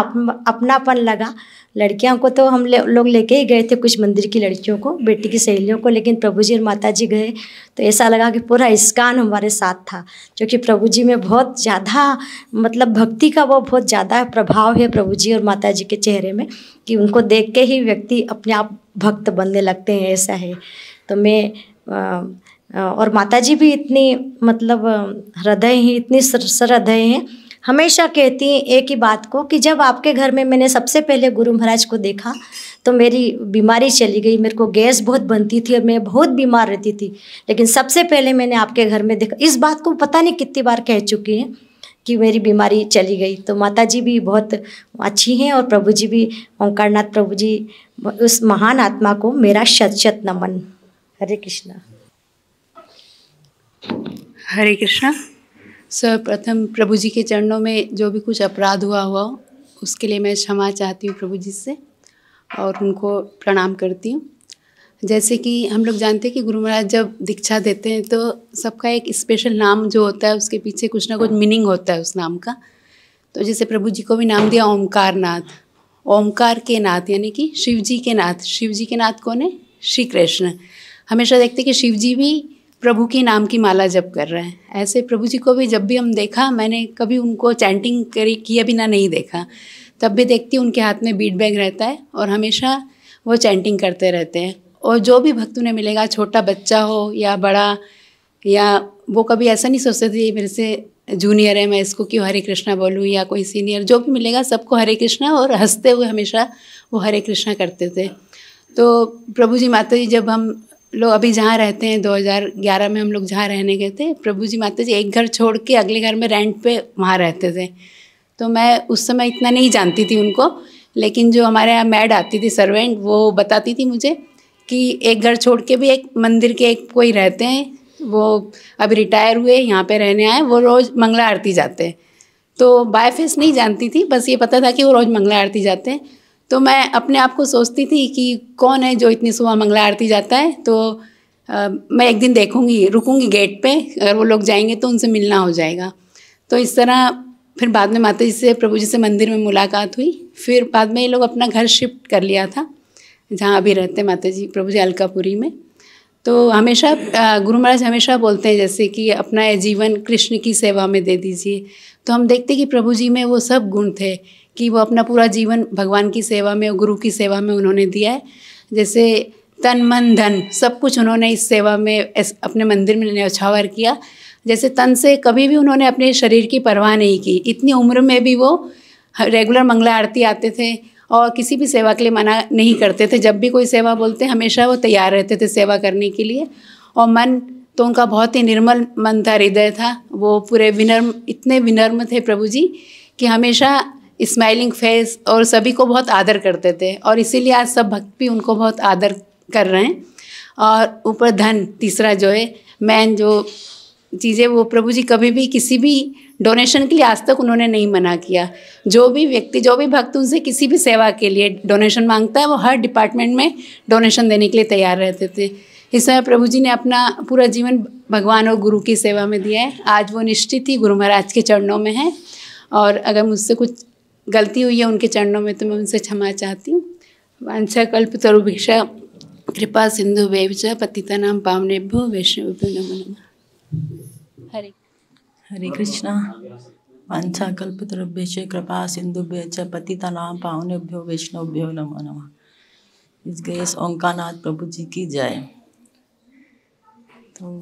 अपनापन लगा। लड़कियों को तो हम लोग लेके ही गए थे, कुछ मंदिर की लड़कियों को, बेटी की सहेलियों को, लेकिन प्रभु जी और माता जी गए तो ऐसा लगा कि पूरा इस्कान हमारे साथ था, क्योंकि प्रभु जी में बहुत ज़्यादा मतलब भक्ति का वो बहुत ज़्यादा प्रभाव है प्रभु जी और माता जी के चेहरे में, कि उनको देख के ही व्यक्ति अपने आप भक्त बनने लगते हैं, ऐसा है। तो मैं और माता जी भी इतनी मतलब हृदय ही, इतनी सहृदय हैं, हमेशा कहती हैं एक ही बात को कि जब आपके घर में मैंने सबसे पहले गुरु महाराज को देखा तो मेरी बीमारी चली गई, मेरे को गैस बहुत बनती थी और मैं बहुत बीमार रहती थी, लेकिन सबसे पहले मैंने आपके घर में देखा। इस बात को पता नहीं कितनी बार कह चुकी हैं कि मेरी बीमारी चली गई। तो माता जी भी बहुत अच्छी हैं और प्रभु जी भी, ओंकारनाथ प्रभु जी, उस महान आत्मा को मेरा शत शत नमन। हरे कृष्णा। हरे कृष्णा। सर्वप्रथम प्रभु जी के चरणों में जो भी कुछ अपराध हुआ उसके लिए मैं क्षमा चाहती हूँ प्रभु जी से और उनको प्रणाम करती हूँ। जैसे कि हम लोग जानते हैं कि गुरु महाराज जब दीक्षा देते हैं तो सबका एक स्पेशल नाम जो होता है उसके पीछे कुछ ना कुछ मीनिंग होता है उस नाम का। तो जैसे प्रभु जी को भी नाम दिया ओमकार नाथ, ओमकार के नाथ यानी कि शिव जी के नाथ। शिव जी के नाथ कौन है? श्री कृष्ण। हमेशा देखते कि शिव जी भी प्रभु के नाम की माला जप कर रहे हैं। ऐसे प्रभु जी को भी जब भी हम देखा, मैंने कभी उनको चैंटिंग किए बिना नहीं देखा। तब भी देखती उनके हाथ में बीट बैग रहता है और हमेशा वो चैंटिंग करते रहते हैं। और जो भी भक्त उन्हें मिलेगा, छोटा बच्चा हो या बड़ा, या वो कभी ऐसा नहीं सोचते थे मेरे से जूनियर है मैं इसको क्यों हरे कृष्णा बोलूँ, या कोई सीनियर, जो भी मिलेगा सबको हरे कृष्णा, और हंसते हुए हमेशा वो हरे कृष्णा करते थे। तो प्रभु जी माता जी, जब हम लोग अभी जहाँ रहते हैं 2011 में हम लोग जहाँ रहने गए थे, प्रभु जी माता जी एक घर छोड़ के अगले घर में रेंट पे वहाँ रहते थे। तो मैं उस समय इतना नहीं जानती थी उनको, लेकिन जो हमारे यहाँ मैड आती थी, सर्वेंट, वो बताती थी मुझे कि एक घर छोड़ के भी एक मंदिर के एक कोई रहते हैं, वो अभी रिटायर हुए, यहाँ पे रहने आए, वो रोज़ मंगला आरती जाते हैं। तो बाय फेस नहीं जानती थी, बस ये पता था कि वो रोज़ मंगला आरती जाते हैं। तो मैं अपने आप को सोचती थी कि कौन है जो इतनी सुबह मंगला आरती जाता है। तो मैं एक दिन देखूंगी, रुकूंगी गेट पे, अगर वो लोग जाएंगे तो उनसे मिलना हो जाएगा। तो इस तरह फिर बाद में माता जी से, प्रभु जी से मंदिर में मुलाकात हुई। फिर बाद में ये लोग अपना घर शिफ्ट कर लिया था जहाँ अभी रहते माता जी, प्रभु जी अलकापुरी में। तो हमेशा गुरु महाराज हमेशा बोलते हैं जैसे कि अपना जीवन कृष्ण की सेवा में दे दीजिए। तो हम देखते कि प्रभु जी में वो सब गुण थे कि वो अपना पूरा जीवन भगवान की सेवा में और गुरु की सेवा में उन्होंने दिया है। जैसे तन मन धन सब कुछ उन्होंने इस सेवा में अपने मंदिर में न्यौछावर किया। जैसे तन से कभी भी उन्होंने अपने शरीर की परवाह नहीं की। इतनी उम्र में भी वो रेगुलर मंगला आरती आते थे और किसी भी सेवा के लिए मना नहीं करते थे। जब भी कोई सेवा बोलते हमेशा वो तैयार रहते थे सेवा करने के लिए। और मन तो उनका बहुत ही निर्मल मन था, हृदय था। वो पूरे विनम्र, इतने विनम्र थे प्रभु जी कि हमेशा स्माइलिंग फेस और सभी को बहुत आदर करते थे। और इसीलिए आज सब भक्त भी उनको बहुत आदर कर रहे हैं। और ऊपर धन, तीसरा जो है मैन जो चीज़ें, वो प्रभु जी कभी भी किसी भी डोनेशन के लिए आज तक उन्होंने नहीं मना किया। जो भी व्यक्ति, जो भी भक्त उनसे किसी भी सेवा के लिए डोनेशन मांगता है, वो हर डिपार्टमेंट में डोनेशन देने के लिए तैयार रहते थे। इस समय प्रभु जी ने अपना पूरा जीवन भगवान और गुरु की सेवा में दिया है। आज वो निश्चित ही गुरु महाराज के चरणों में है। और अगर मुझसे कुछ गलती हुई है उनके चरणों में तो मैं उनसे क्षमा चाहती हूँ। वांछा कल्पतरुभिक्षा कृपा सिंधु वेवच पतितानां पावनेभ्यो वैष्णवेभ्यो नमो नमः। हरे कृष्णा। वांछा कल्पतरुभ्यश्च कृपा सिंधुभ्यश्च पतितानां पावनेभ्यो वैष्णवेभ्यो नमो नमः। इस ग्रेस ओंकारनाथ प्रभु जी की जय। तो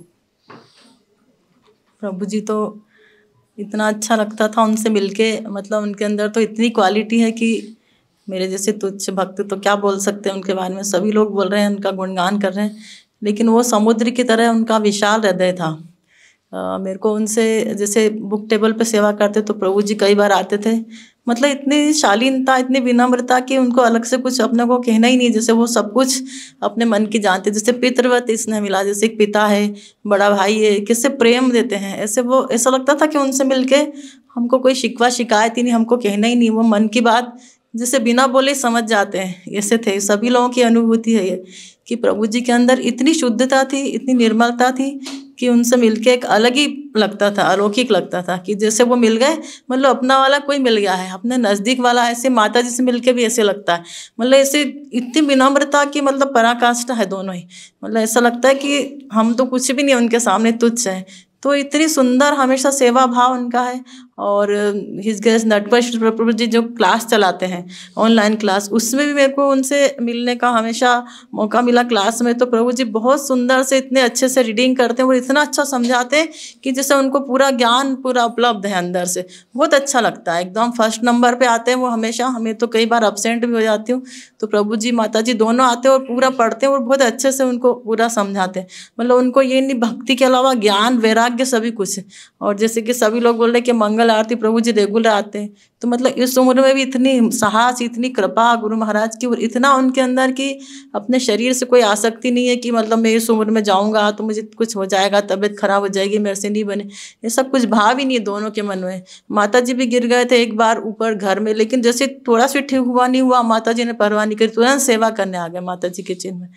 प्रभु जी तो इतना अच्छा लगता था उनसे मिलके, मतलब उनके अंदर तो इतनी क्वालिटी है कि मेरे जैसे तुच्छ भक्त तो क्या बोल सकते हैं उनके बारे में। सभी लोग बोल रहे हैं, उनका गुणगान कर रहे हैं, लेकिन वो समुद्र की तरह उनका विशाल हृदय था। मेरे को उनसे जैसे बुक टेबल पे सेवा करते तो प्रभु जी कई बार आते थे। मतलब इतनी शालीनता, इतनी विनम्रता कि उनको अलग से कुछ अपने को कहना ही नहीं। जैसे वो सब कुछ अपने मन की जानते, जैसे पितृवत स्नेह मिला, जैसे एक पिता है, बड़ा भाई है, किससे प्रेम देते हैं, ऐसे वो ऐसा लगता था कि उनसे मिलके हमको कोई शिकवा शिकायत ही नहीं, हमको कहना ही नहीं। वो मन की बात जैसे बिना बोले समझ जाते हैं, ऐसे थे। सभी लोगों की अनुभूति है ये कि प्रभु जी के अंदर इतनी शुद्धता थी, इतनी निर्मलता थी कि उनसे मिलके एक अलग ही लगता था, अलौकिक लगता था कि जैसे वो मिल गए, मतलब अपना वाला कोई मिल गया है, अपने नज़दीक वाला। ऐसे माता जी से मिलके भी ऐसे लगता है, मतलब ऐसे इतनी विनम्रता की मतलब पराकाष्ठा है दोनों ही। मतलब ऐसा लगता है कि हम तो कुछ भी नहीं, उनके सामने तुच्छ हैं। तो इतनी सुंदर हमेशा सेवा भाव उनका है। और हिज ग्रेस नटवर प्रभु जी जो क्लास चलाते हैं, ऑनलाइन क्लास, उसमें भी मेरे को उनसे मिलने का हमेशा मौका मिला क्लास में। तो प्रभु जी बहुत सुंदर से, इतने अच्छे से रीडिंग करते हैं और इतना अच्छा समझाते हैं कि जैसे उनको पूरा ज्ञान पूरा उपलब्ध है अंदर से। बहुत अच्छा लगता है, एकदम फर्स्ट नंबर पे आते हैं वो हमेशा। हमें तो कई बार एब्सेंट भी हो जाती हूँ, तो प्रभु जी माता जी दोनों आते हैं और पूरा पढ़ते हैं और बहुत अच्छे से उनको पूरा समझाते हैं। मतलब उनको ये नहीं, भक्ति के अलावा ज्ञान वैराग्य सभी कुछ है। और जैसे कि सभी लोग बोल रहे हैं कि मंगल आरती प्रभु जी रेगुलर आते हैं, तो मतलब इस उम्र में भी इतनी साहस, इतनी कृपा गुरु महाराज की, और इतना उनके अंदर की अपने शरीर से कोई आसक्ति नहीं है कि मतलब मैं इस उम्र में जाऊंगा तो मुझे कुछ हो जाएगा, तबीयत खराब हो जाएगी, मेरे से नहीं बने, ये सब कुछ भाव ही नहीं है दोनों के मन में। माता जी भी गिर गए थे एक बार ऊपर घर में, लेकिन जैसे थोड़ा सा ठीक हुआ नहीं हुआ, माता जी ने परवाह नहीं करी, तुरंत सेवा करने आ गए माता जी के चिन्ह में।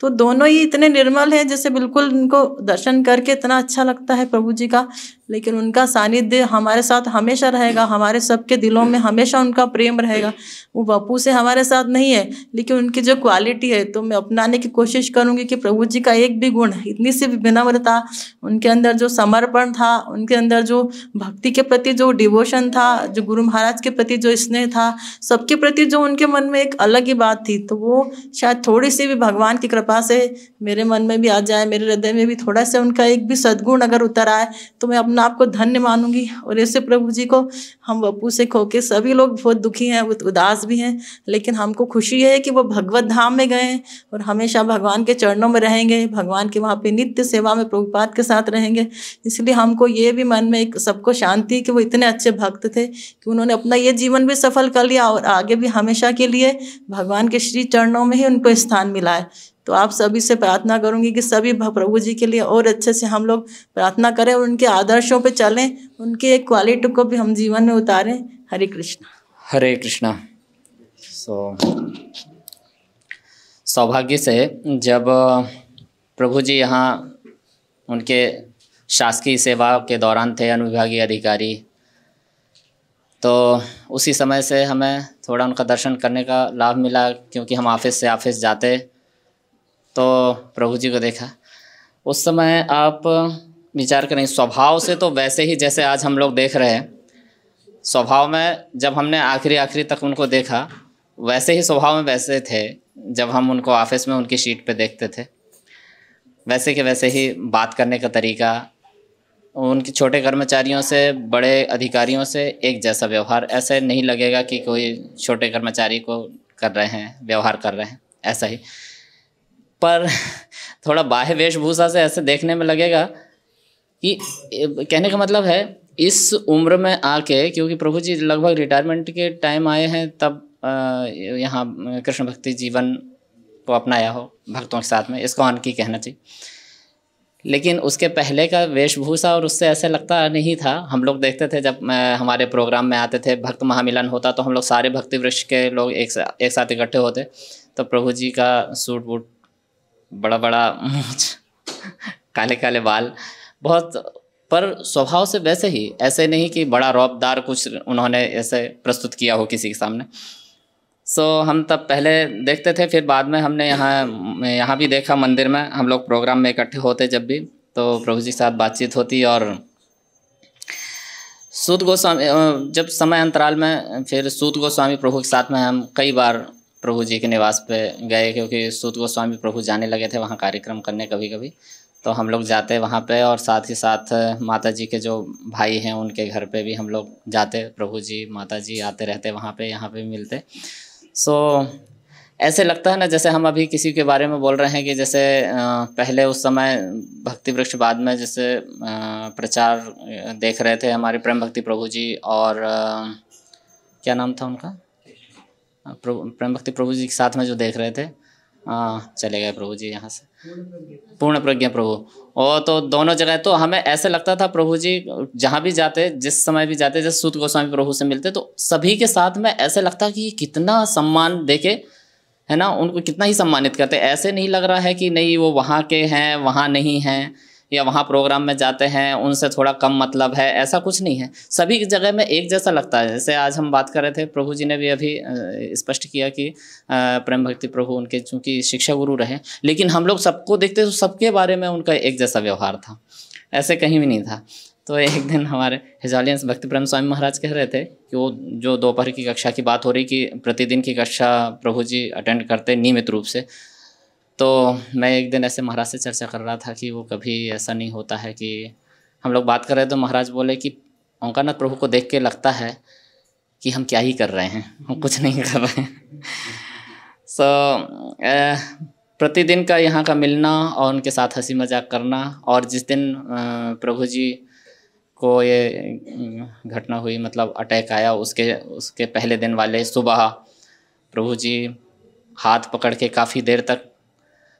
तो दोनों ही इतने निर्मल हैं, जैसे बिल्कुल उनको दर्शन करके इतना अच्छा लगता है प्रभु जी का। लेकिन उनका सानिध्य हमारे साथ हमेशा रहेगा, हमारे सबके दिलों में हमेशा उनका प्रेम रहेगा। वो बापू से हमारे साथ नहीं है, लेकिन उनकी जो क्वालिटी है तो मैं अपनाने की कोशिश करूँगी कि प्रभु जी का एक भी गुण, इतनी सी विनम्रता, उनके अंदर जो समर्पण था, उनके अंदर जो भक्ति के प्रति जो डिवोशन था, जो गुरु महाराज के प्रति जो स्नेह था, सबके प्रति जो उनके मन में एक अलग ही बात थी, तो वो शायद थोड़ी सी भी भगवान की कृपा से मेरे मन में भी आ जाए, मेरे हृदय में भी थोड़ा सा उनका एक भी सद्गुण अगर उतर आए तो मैं अपना आपको धन्य मानूंगी। और ऐसे प्रभु जी को हम बप्पू से खो के सभी लोग बहुत दुखी हैं, उदास भी हैं, लेकिन हमको खुशी है कि वो भगवत धाम में गए हैं और हमेशा भगवान के चरणों में रहेंगे, भगवान के वहाँ पे नित्य सेवा में प्रभुपाद के साथ रहेंगे। इसलिए हमको ये भी मन में एक सबको शांति कि वो इतने अच्छे भक्त थे कि उन्होंने अपना ये जीवन भी सफल कर लिया और आगे भी हमेशा के लिए भगवान के श्री चरणों में ही उनको स्थान मिला है। तो आप सभी से प्रार्थना करूंगी कि सभी प्रभु जी के लिए और अच्छे से हम लोग प्रार्थना करें और उनके आदर्शों पे चलें, उनके एक क्वालिटी को भी हम जीवन में उतारें। हरे कृष्णा। हरे कृष्णा। सौभाग्य से जब प्रभु जी यहाँ उनके शासकीय सेवा के दौरान थे, अनुविभागीय अधिकारी। तो उसी समय से हमें थोड़ा उनका दर्शन करने का लाभ मिला, क्योंकि हम ऑफिस से ऑफिस जाते तो प्रभु जी को देखा। उस समय आप विचार करें, स्वभाव से तो वैसे ही जैसे आज हम लोग देख रहे हैं, स्वभाव में जब हमने आखिरी तक उनको देखा वैसे ही स्वभाव में वैसे थे जब हम उनको ऑफिस में उनकी शीट पे देखते थे। वैसे के वैसे ही बात करने का तरीका, उनके छोटे कर्मचारियों से बड़े अधिकारियों से एक जैसा व्यवहार। ऐसे नहीं लगेगा कि कोई छोटे कर्मचारी को कर रहे हैं, व्यवहार कर रहे हैं ऐसा ही, पर थोड़ा बाह्य वेशभूषा से ऐसे देखने में लगेगा कि कहने का मतलब है इस उम्र में आके, क्योंकि प्रभु जी लगभग रिटायरमेंट के टाइम आए हैं, तब यहाँ कृष्ण भक्ति जीवन को अपनाया हो भक्तों के साथ में, इसको अनकी कहना चाहिए। लेकिन उसके पहले का वेशभूषा और उससे ऐसे लगता नहीं था। हम लोग देखते थे जब हमारे प्रोग्राम में आते थे, भक्त महामिलन होता तो हम लोग सारे भक्ति वृक्ष के लोग एक साथ इकट्ठे होते, तो प्रभु जी का सूट बूट, बड़ा बड़ा काले काले बाल, बहुत, पर स्वभाव से वैसे ही, ऐसे नहीं कि बड़ा रौबदार कुछ उन्होंने ऐसे प्रस्तुत किया हो किसी के सामने। हम तब पहले देखते थे, फिर बाद में हमने यहाँ भी देखा मंदिर में, हम लोग प्रोग्राम में इकट्ठे होते जब भी, तो प्रभु जी के साथ बातचीत होती। और सूत गोस्वामी, जब समय अंतराल में फिर सूत गोस्वामी प्रभु के साथ में हम कई बार प्रभु जी के निवास पे गए, क्योंकि सूत गोस्वामी प्रभु जाने लगे थे वहाँ कार्यक्रम करने कभी कभी, तो हम लोग जाते वहाँ पे। और साथ ही साथ माता जी के जो भाई हैं उनके घर पे भी हम लोग जाते, प्रभु जी माता जी आते रहते वहाँ पे, यहाँ पे भी मिलते। ऐसे लगता है ना जैसे हम अभी किसी के बारे में बोल रहे हैं कि जैसे पहले उस समय भक्ति वृक्ष, बाद में जैसे प्रचार देख रहे थे हमारे प्रेम भक्ति प्रभु जी, और क्या नाम था उनका, प्रेम भक्ति प्रभु जी के साथ में जो देख रहे थे, चले गए प्रभु जी यहाँ से, पूर्ण प्रज्ञा प्रभु। और तो दोनों जगह तो हमें ऐसे लगता था प्रभु जी जहाँ भी जाते, जिस समय भी जाते, जैसे सूत गोस्वामी प्रभु से मिलते तो सभी के साथ में ऐसे लगता कि कितना सम्मान देके, है ना, उनको कितना ही सम्मानित करते। ऐसे नहीं लग रहा है कि नहीं वो वहाँ के हैं, वहाँ नहीं हैं, या वहाँ प्रोग्राम में जाते हैं उनसे थोड़ा कम मतलब है, ऐसा कुछ नहीं है। सभी जगह में एक जैसा लगता है। जैसे आज हम बात कर रहे थे, प्रभु जी ने भी अभी स्पष्ट किया कि प्रेम भक्ति प्रभु उनके चूँकि शिक्षा गुरु रहे, लेकिन हम लोग सबको देखते तो सबके बारे में उनका एक जैसा व्यवहार था, ऐसे कहीं भी नहीं था। तो एक दिन हमारे हिजालियंस भक्ति प्रेम स्वामी महाराज कह रहे थे कि वो जो दोपहर की कक्षा की बात हो रही कि प्रतिदिन की कक्षा प्रभु जी अटेंड करते नियमित रूप से। तो मैं एक दिन ऐसे महाराज से चर्चा कर रहा था कि वो कभी ऐसा नहीं होता है कि हम लोग बात कर रहे, तो महाराज बोले कि ओंकारनाथ प्रभु को देख के लगता है कि हम क्या ही कर रहे हैं, हम कुछ नहीं कर रहे हैं। प्रतिदिन का यहाँ का मिलना और उनके साथ हंसी मजाक करना, और जिस दिन प्रभु जी को ये घटना हुई, मतलब अटैक आया, उसके पहले दिन वाले सुबह प्रभु जी हाथ पकड़ के काफ़ी देर तक,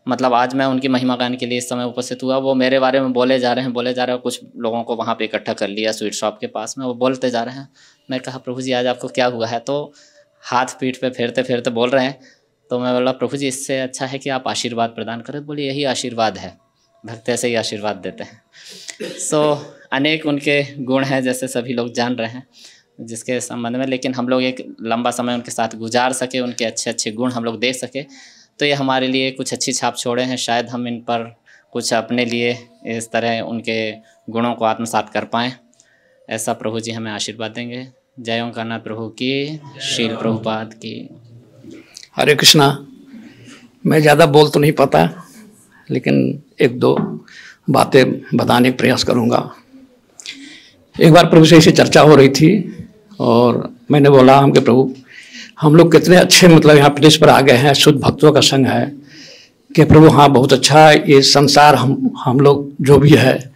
मतलब आज मैं उनकी महिमा गान के लिए इस समय उपस्थित हुआ, वो मेरे बारे में बोले जा रहे हैं। कुछ लोगों को वहाँ पे इकट्ठा कर लिया स्वीट शॉप के पास में, वो बोलते जा रहे हैं। मैं कहा प्रभु जी आज आपको क्या हुआ है, तो हाथ पीठ पे फेरते फेरते बोल रहे हैं। तो मैं बोला प्रभु जी इससे अच्छा है कि आप आशीर्वाद प्रदान करें। बोले यही आशीर्वाद है, भक्त ऐसे ही आशीर्वाद देते हैं। अनेक उनके गुण हैं जैसे सभी लोग जान रहे हैं जिसके संबंध में, लेकिन हम लोग एक लंबा समय उनके साथ गुजार सके, उनके अच्छे अच्छे गुण हम लोग देख सके, तो ये हमारे लिए कुछ अच्छी छाप छोड़े हैं। शायद हम इन पर कुछ अपने लिए इस तरह उनके गुणों को आत्मसात कर पाएँ, ऐसा प्रभु जी हमें आशीर्वाद देंगे। जय ओंकारनाथ प्रभु की, शील प्रभुपाद की। हरे कृष्णा। मैं ज़्यादा बोल तो नहीं पाता, लेकिन एक दो बातें बताने का प्रयास करूँगा। एक बार प्रभु से ऐसी चर्चा हो रही थी और मैंने बोला हम कि प्रभु हम लोग कितने अच्छे, मतलब यहाँ प्रदेश पर आ गए हैं, शुद्ध भक्तों का संग है कि प्रभु हाँ बहुत अच्छा है। ये संसार हम लोग जो भी है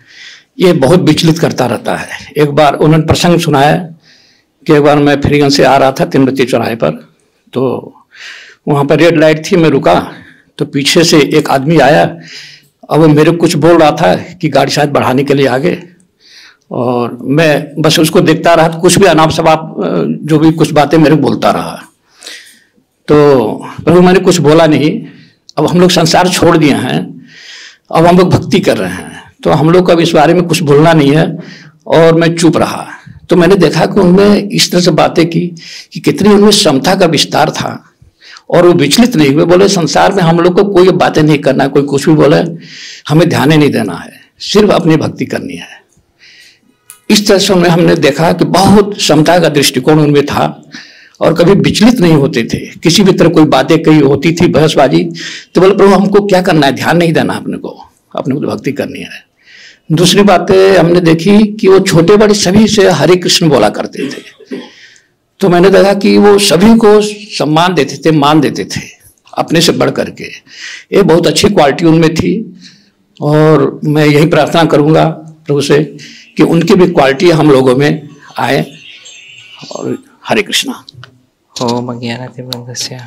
ये बहुत विचलित करता रहता है। एक बार उन्होंने प्रसंग सुनाया कि एक बार मैं फ्रीगंज से आ रहा था तिरुपति चौराहे पर, तो वहाँ पर रेड लाइट थी, मैं रुका तो पीछे से एक आदमी आया और वो मेरे कुछ बोल रहा था कि गाड़ी शायद बढ़ाने के लिए आगे, और मैं बस उसको देखता रहा। कुछ भी अनाप शनाप जो भी कुछ बातें मेरे बोलता रहा, तो प्रभु मैंने कुछ बोला नहीं। अब हम लोग संसार छोड़ दिए हैं, अब हम लोग भक्ति कर रहे हैं, तो हम लोग का इस बारे में कुछ बोलना नहीं है। और मैं चुप रहा, तो मैंने देखा कि उनमें इस तरह से बातें की कि कितनी उनमें क्षमता का विस्तार था, और वो विचलित नहीं हुए। बोले संसार में हम लोग को कोई बातें नहीं करना, कोई कुछ भी बोले हमें ध्यान नहीं देना है, सिर्फ अपनी भक्ति करनी है। इस तरह से हमने देखा कि बहुत क्षमता का दृष्टिकोण उनमें था, और कभी विचलित नहीं होते थे। किसी भी तरह कोई बातें कही होती थी बहसबाजी, तो बोले प्रभु हमको क्या करना है, ध्यान नहीं देना, अपने को तो भक्ति करनी है। दूसरी बात हमने देखी कि वो छोटे बड़े सभी से हरे कृष्ण बोला करते थे। तो मैंने देखा कि वो सभी को सम्मान देते थे, मान देते थे अपने से बढ़ करके। ये बहुत अच्छी क्वालिटी उनमें थी, और मैं यही प्रार्थना करूंगा प्रभु से कि उनकी भी क्वालिटी हम लोगों में आए। और हरे कृष्णा। ओम अज्ञानतिमिरस्य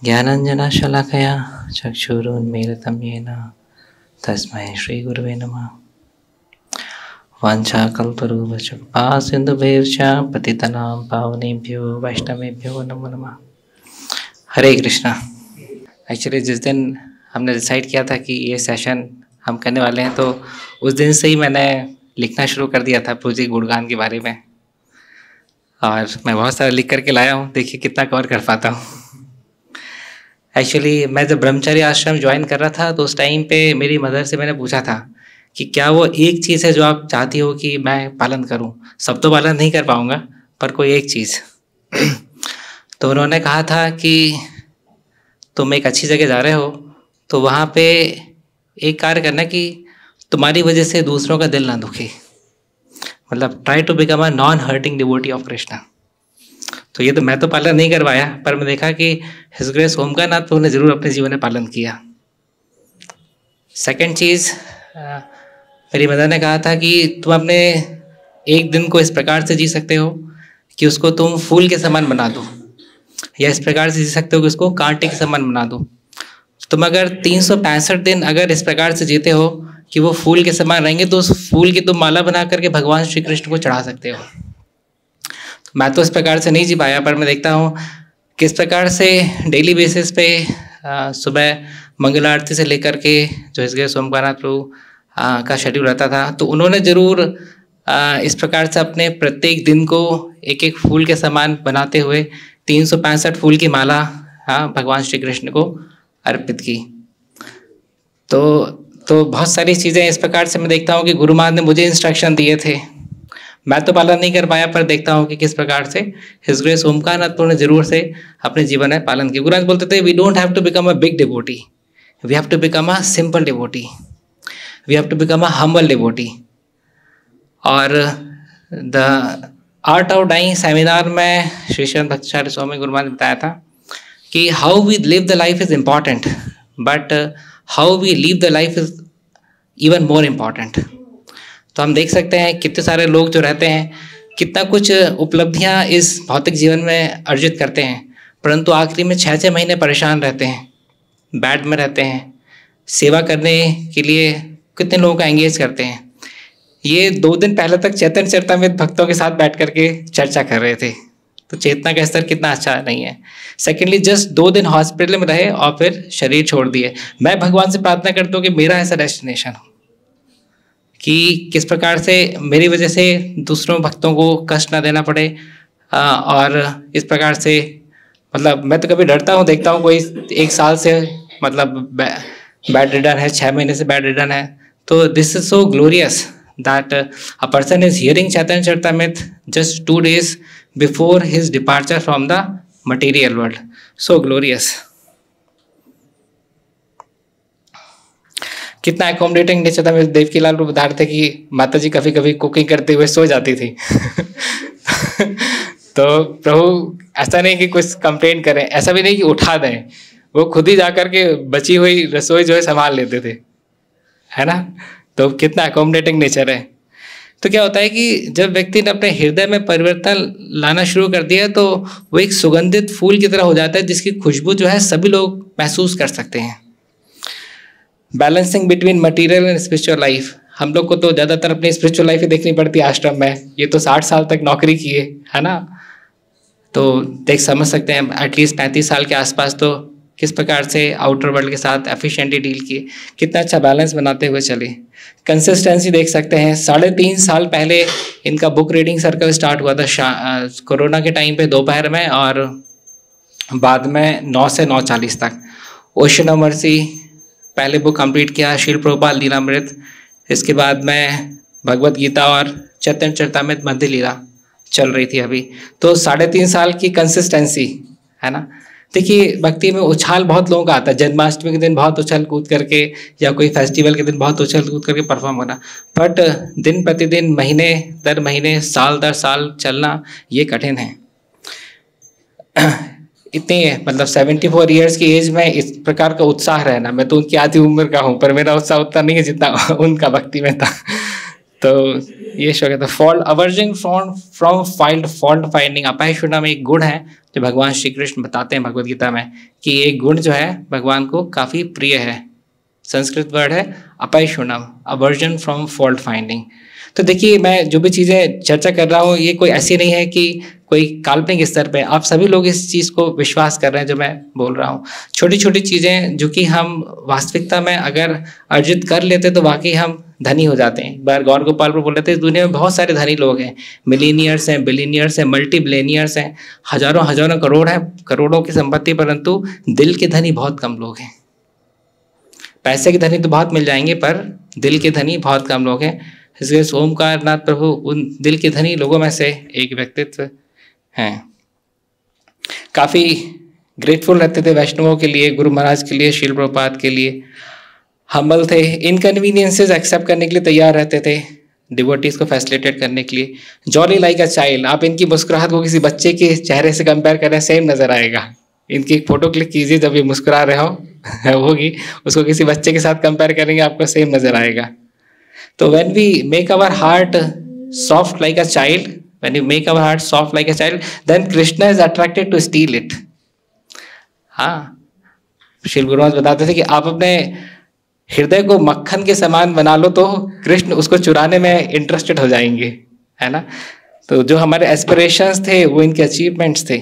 ज्ञानाञ्जनशलाकया चक्षुरुन्मीलितं येन तस्मै श्रीगुरुवे नमः। वाञ्छाकल्पतरुभ्यश्च कृपासिन्धुभ्यश्च पतितानां पावनेभ्यो वैष्णवेभ्यो नमो नमः। हरे कृष्णा। एक्चुअली जिस दिन हमने डिसाइड किया था कि ये सेशन हम करने वाले हैं, तो उस दिन से ही मैंने लिखना शुरू कर दिया था प्रभु जी गुणगान के बारे में, और मैं बहुत सारा लिख करके लाया हूँ। देखिए कितना कवर कर पाता हूँ। एक्चुअली मैं जब ब्रह्मचर्य आश्रम ज्वाइन कर रहा था, तो उस टाइम पे मेरी मदर से मैंने पूछा था कि क्या वो एक चीज़ है जो आप चाहती हो कि मैं पालन करूं। सब तो पालन नहीं कर पाऊंगा, पर कोई एक चीज़। तो उन्होंने कहा था कि तुम एक अच्छी जगह जा रहे हो, तो वहाँ पे एक कार्य करना कि तुम्हारी वजह से दूसरों का दिल ना दुखे, मतलब try to become a non hurting devotee of Krishna. तो ये तो मैं तो पालन नहीं कर पाया, पर मैं देखा कि हिज ग्रेस ओमकारनाथ प्रभु ने जरूर अपने जीवन में पालन किया। सेकंड चीज़, मेरी मदर ने कहा था कि तुम अपने एक दिन को इस प्रकार से जी सकते हो कि उसको तुम फूल के समान बना दो, या इस प्रकार से जी सकते हो कि उसको कांटे के समान बना दो। तुम अगर 365 दिन अगर इस प्रकार से जीते हो कि वो फूल के समान रहेंगे, तो उस फूल की तुम माला बना करके भगवान श्री कृष्ण को चढ़ा सकते हो। मैं तो इस प्रकार से नहीं जी पाया, पर मैं देखता हूँ किस प्रकार से डेली बेसिस पे सुबह मंगल आरती से लेकर के जो इसके ओमकारनाथ प्रभु का शेड्यूल रहता था, तो उन्होंने ज़रूर इस प्रकार से अपने प्रत्येक दिन को एक एक फूल के समान बनाते हुए 365 फूल की माला भगवान श्री कृष्ण को अर्पित की। तो बहुत सारी चीज़ें इस प्रकार से मैं देखता हूँ कि गुरु महाराज ने मुझे इंस्ट्रक्शन दिए थे, मैं तो पालन नहीं कर पाया, पर देखता हूँ कि किस प्रकार से हिज ग्रेस ओमकारनाथ प्रभु ने जरूर से अपने जीवन में पालन किया। गुरु महाराज बोलते थे, we don't have to become a big devotee, we have to become a simple devotee, we have to become a humble devotee. और the art of dying seminar में श्री श्री भक्ताचार्य स्वामी गुरु महाराज ने बताया था कि how we live the life is important, but how we live the life is even more important. तो हम देख सकते हैं कितने सारे लोग जो रहते हैं, कितना कुछ उपलब्धियां इस भौतिक जीवन में अर्जित करते हैं, परंतु आखिरी में 6-6 महीने परेशान रहते हैं, बेड में रहते हैं। सेवा करने के लिए कितने लोगों का एंगेज करते हैं। ये 2 दिन पहले तक चैतन्य चरितामृत भक्तों के साथ बैठ करके चर्चा कर रहे थे, तो चेतना का स्तर कितना अच्छा नहीं है। सेकेंडली, जस्ट 2 दिन हॉस्पिटल में रहे और फिर शरीर छोड़ दिए। मैं भगवान से प्रार्थना करता हूँ कि मेरा ऐसा डेस्टिनेशन हो कि किस प्रकार से मेरी वजह से दूसरों भक्तों को कष्ट ना देना पड़े। और इस प्रकार से मतलब मैं तो कभी डरता हूँ, देखता हूँ कोई 1 साल से मतलब बेड रिडन है, 6 महीने से बेड रिडन है, तो this is so glorious that a person is hearing Chaitanya Charitamrita just 2 days before his departure from the material world. So glorious. कितना अकोमोडेटिंग नेचर था। मेरे देवकी लाल रूप बता रहे थे कि माता जी कभी कभी कुकिंग करते हुए सो जाती थी। तो प्रभु ऐसा नहीं कि कुछ कंप्लेन करें, ऐसा भी नहीं कि उठा दें, वो खुद ही जाकर के बची हुई रसोई जो है संभाल लेते थे, है ना। तो कितना अकोमोडेटिंग नेचर है। तो क्या होता है कि जब व्यक्ति ने अपने हृदय में परिवर्तन लाना शुरू कर दिया, तो वो एक सुगंधित फूल की तरह हो जाता है, जिसकी खुशबू जो है सभी लोग महसूस कर सकते हैं। Balancing between material and spiritual life. हम लोग को तो ज़्यादातर अपनी स्पिरिचुअल लाइफ ही देखनी पड़ती है आश्रम में। ये तो 60 साल तक नौकरी किए, है ना, तो देख समझ सकते हैं एटलीस्ट 35 साल के आसपास तो किस प्रकार से आउटर वर्ल्ड के साथ एफिशिएंटली डील किए, कितना अच्छा बैलेंस बनाते हुए चले। कंसिस्टेंसी देख सकते हैं। 3.5 साल पहले इनका बुक रीडिंग सर्कल स्टार्ट हुआ था कोरोना के टाइम पे दोपहर में, और बाद में 9 से 9:40 तक। ओशन ऑफ मर्सी पहले बुक कंप्लीट किया, शील प्रभुपाद लीलामृत, इसके बाद में भगवत गीता और चैतन्य चरितामृत मध्य लीला चल रही थी अभी। तो 3.5 साल की कंसिस्टेंसी है ना। देखिए भक्ति में उछाल बहुत लोगों का आता है, जन्माष्टमी के दिन बहुत उछल कूद करके या कोई फेस्टिवल के दिन बहुत उछल कूद करके परफॉर्म होना, बट दिन प्रतिदिन, महीने दर महीने, साल दर साल चलना ये कठिन है। इतनी मतलब 74 ईयर्स की एज में इस प्रकार का उत्साह रहना, मैं तो उनकी आधी उम्र का हूँ पर मेरा उत्साह उतना नहीं है जितना उनका भक्ति में था। तो ये शो कहता फॉल्ट अवर्जिंग फ्रॉम फॉल्ट फाइंडिंग। अपैशुना में एक गुण है जो भगवान श्री कृष्ण बताते हैं भगवद गीता में कि ये गुण जो है भगवान को काफ़ी प्रिय है। संस्कृत वर्ड है अपैशुनम, अवर्जन फ्रॉम फॉल्ट फाइंडिंग। तो देखिए मैं जो भी चीज़ें चर्चा कर रहा हूँ ये कोई ऐसी नहीं है कि कोई काल्पनिक स्तर पे, आप सभी लोग इस चीज़ को विश्वास कर रहे हैं जो मैं बोल रहा हूँ। छोटी छोटी चीज़ें जो कि हम वास्तविकता में अगर अर्जित कर लेते तो वाकई हम धनी हो जाते हैं। एक बार गौर गोपाल पर बोल रहे थे इस दुनिया में बहुत सारे धनी लोग हैं, मिलीनियर्स हैं, बिलीनियर्स हैं, मल्टी बिलीनियर्स हैं, हजारों हजारों करोड़ हैं, करोड़ों की संपत्ति, परंतु दिल के धनी बहुत कम लोग हैं। पैसे के धनी तो बहुत मिल जाएंगे पर दिल के धनी बहुत कम लोग हैं। इसलिए ओमकार नाथ प्रभु उन दिल के धनी लोगों में से एक व्यक्तित्व हैं। काफ़ी ग्रेटफुल रहते थे वैष्णवों के लिए, गुरु महाराज के लिए, शील प्रभुपाद के लिए, हम्बल थे, इनकन्वीनियंसेस एक्सेप्ट करने के लिए तैयार रहते थे, डिवोटीज को फैसिलिटेट करने के लिए। जॉली लाइक अ चाइल्ड, आप इनकी मुस्कुराहट को किसी बच्चे के चेहरे से कंपेयर करें सेम नजर आएगा। इनकी एक फोटो क्लिक कीजिए जब ये मुस्कुरा रहे हो होगी, उसको किसी बच्चे के साथ कंपेयर करेंगे आपको सेम नजर आएगा। तो when we make our heart soft like a child, when you make our heart soft like a child, then Krishna is attracted to steal it. हाँ, श्री गुरु महाराज बताते थे कि आप अपने हृदय को मक्खन के समान बना लो तो कृष्ण उसको चुराने में इंटरेस्टेड हो जाएंगे, है ना। तो जो हमारे एस्पिरेशंस थे वो इनके अचीवमेंट्स थे।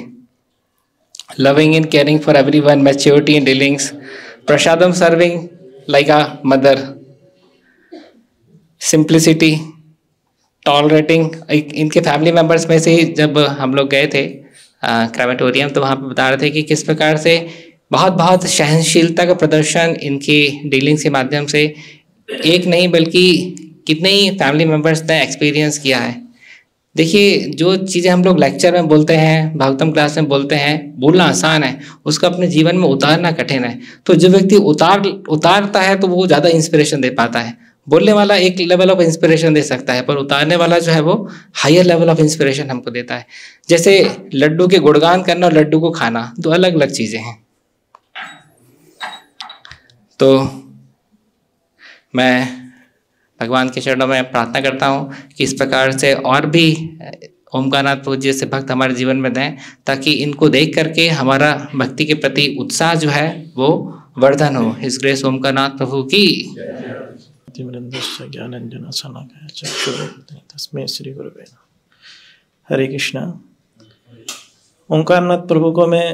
Loving and caring for everyone, maturity in dealings, prasadam serving like a mother, simplicity, tolerating. इनके फैमिली मेंबर्स में से जब हम लोग गए थे क्रेमेटोरियम तो वहाँ पे बता रहे थे कि किस प्रकार से बहुत बहुत सहनशीलता का प्रदर्शन इनकी डीलिंग्स के माध्यम से एक नहीं बल्कि कितने ही फैमिली मेंबर्स ने एक्सपीरियंस किया है। देखिए जो चीज़ें हम लोग लेक्चर में बोलते हैं, भागवतम क्लास में बोलते हैं, बोलना आसान है, उसको अपने जीवन में उतारना कठिन है। तो जो व्यक्ति उतारता है तो वो ज़्यादा इंस्पिरेशन दे पाता है। बोलने वाला एक लेवल ऑफ इंस्पिरेशन दे सकता है पर उतारने वाला जो है वो हायर लेवल ऑफ इंस्पिरेशन हमको देता है। जैसे लड्डू के गुणगान करना और लड्डू को खाना दो अलग अलग चीज़ें हैं। तो मैं भगवान के चरणों में प्रार्थना करता हूँ कि इस प्रकार से और भी ओमकारनाथ प्रभु जी से भक्त हमारे जीवन में दें ताकि इनको देख करके हमारा भक्ति के प्रति उत्साह जो है वो वर्धन हो। हिज ग्रेस ओमकारनाथ प्रभु की। हरे कृष्णा। ओमकारनाथ प्रभु को मैं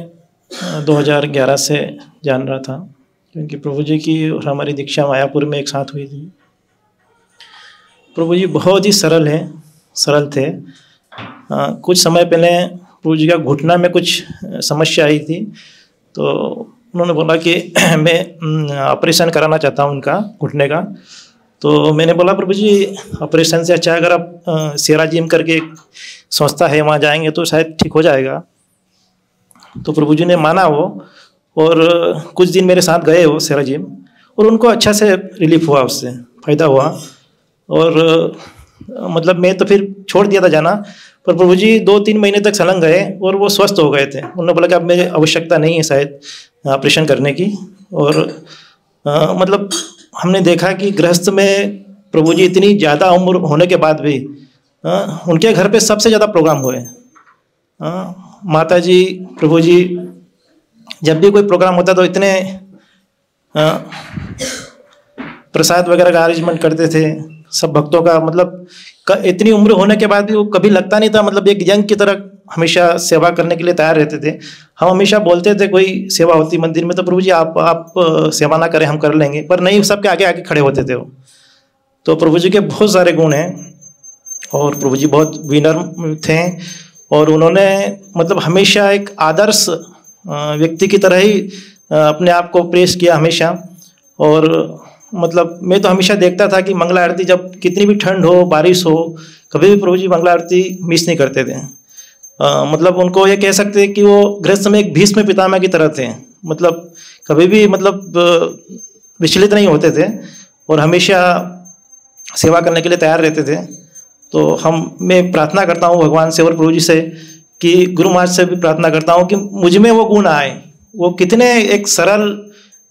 2011 से जान रहा था क्योंकि प्रभु जी की और हमारी दीक्षा मायापुर में एक साथ हुई थी। प्रभु जी बहुत ही सरल थे। कुछ समय पहले प्रभु जी का घुटना में कुछ समस्या आई थी तो उन्होंने बोला कि मैं ऑपरेशन कराना चाहता हूँ उनका घुटने का। तो मैंने बोला प्रभु जी ऑपरेशन से अच्छा अगर आप सेरा जिम करके एक संस्था है वहाँ जाएंगे तो शायद ठीक हो जाएगा। तो प्रभु जी ने माना वो और कुछ दिन मेरे साथ गए वो सेरा जिम और उनको अच्छा से रिलीफ हुआ, उससे फ़ायदा हुआ। और मतलब मैं तो फिर छोड़ दिया था जाना पर प्रभु जी 2-3 महीने तक सलंग गए और वो स्वस्थ हो गए थे। उन्होंने बोला कि अब मेरी आवश्यकता नहीं है शायद ऑपरेशन करने की। और मतलब हमने देखा कि गृहस्थ में प्रभु जी इतनी ज़्यादा उम्र होने के बाद भी उनके घर पे सबसे ज़्यादा प्रोग्राम हुए। माता जी प्रभु जी जब भी कोई प्रोग्राम होता तो इतने प्रसाद वगैरह का अरेंजमेंट करते थे सब भक्तों का। मतलब इतनी उम्र होने के बाद भी वो कभी लगता नहीं था मतलब एक यंग की तरह हमेशा सेवा करने के लिए तैयार रहते थे। हम हमेशा बोलते थे कोई सेवा होती मंदिर में तो प्रभु जी आप सेवा ना करें, हम कर लेंगे, पर नहीं, सबके आगे आगे खड़े होते थे वो। तो प्रभु जी के बहुत सारे गुण हैं और प्रभु जी बहुत विनम्र थे और उन्होंने मतलब हमेशा एक आदर्श व्यक्ति की तरह ही अपने आप को पेश किया हमेशा। और मतलब मैं तो हमेशा देखता था कि मंगला आरती जब कितनी भी ठंड हो, बारिश हो, कभी भी प्रभु जी मंगला आरती मिस नहीं करते थे। मतलब उनको ये कह सकते हैं कि वो गृहस्थ में एक भीष्म पितामह की तरह थे। मतलब कभी भी मतलब विचलित नहीं होते थे और हमेशा सेवा करने के लिए तैयार रहते थे। तो मैं प्रार्थना करता हूँ भगवान से और प्रभु जी से कि गुरु महाराज से भी प्रार्थना करता हूँ कि मुझ में वो गुण आए। वो कितने एक सरल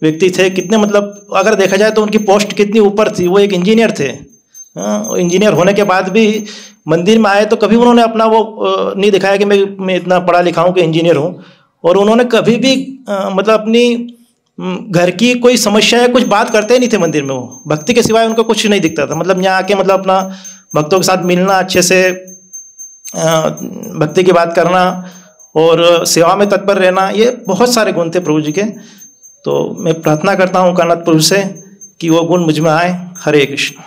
व्यक्ति थे, कितने मतलब अगर देखा जाए तो उनकी पोस्ट कितनी ऊपर थी। वो एक इंजीनियर थे, इंजीनियर होने के बाद भी मंदिर में आए तो कभी उन्होंने अपना वो नहीं दिखाया कि मैं इतना पढ़ा लिखा हूँ कि इंजीनियर हूँ। और उन्होंने कभी भी मतलब अपनी घर की कोई समस्या या कुछ बात करते ही नहीं थे मंदिर में। वो भक्ति के सिवाय उनको कुछ नहीं दिखता था। मतलब यहाँ आके मतलब अपना भक्तों के साथ मिलना, अच्छे से भक्ति की बात करना और सेवा में तत्पर रहना, ये बहुत सारे गुण थे प्रभु जी के। तो मैं प्रार्थना करता हूँ कानाथ प्रभु से कि वो गुण मुझ में आए। हरे कृष्ण।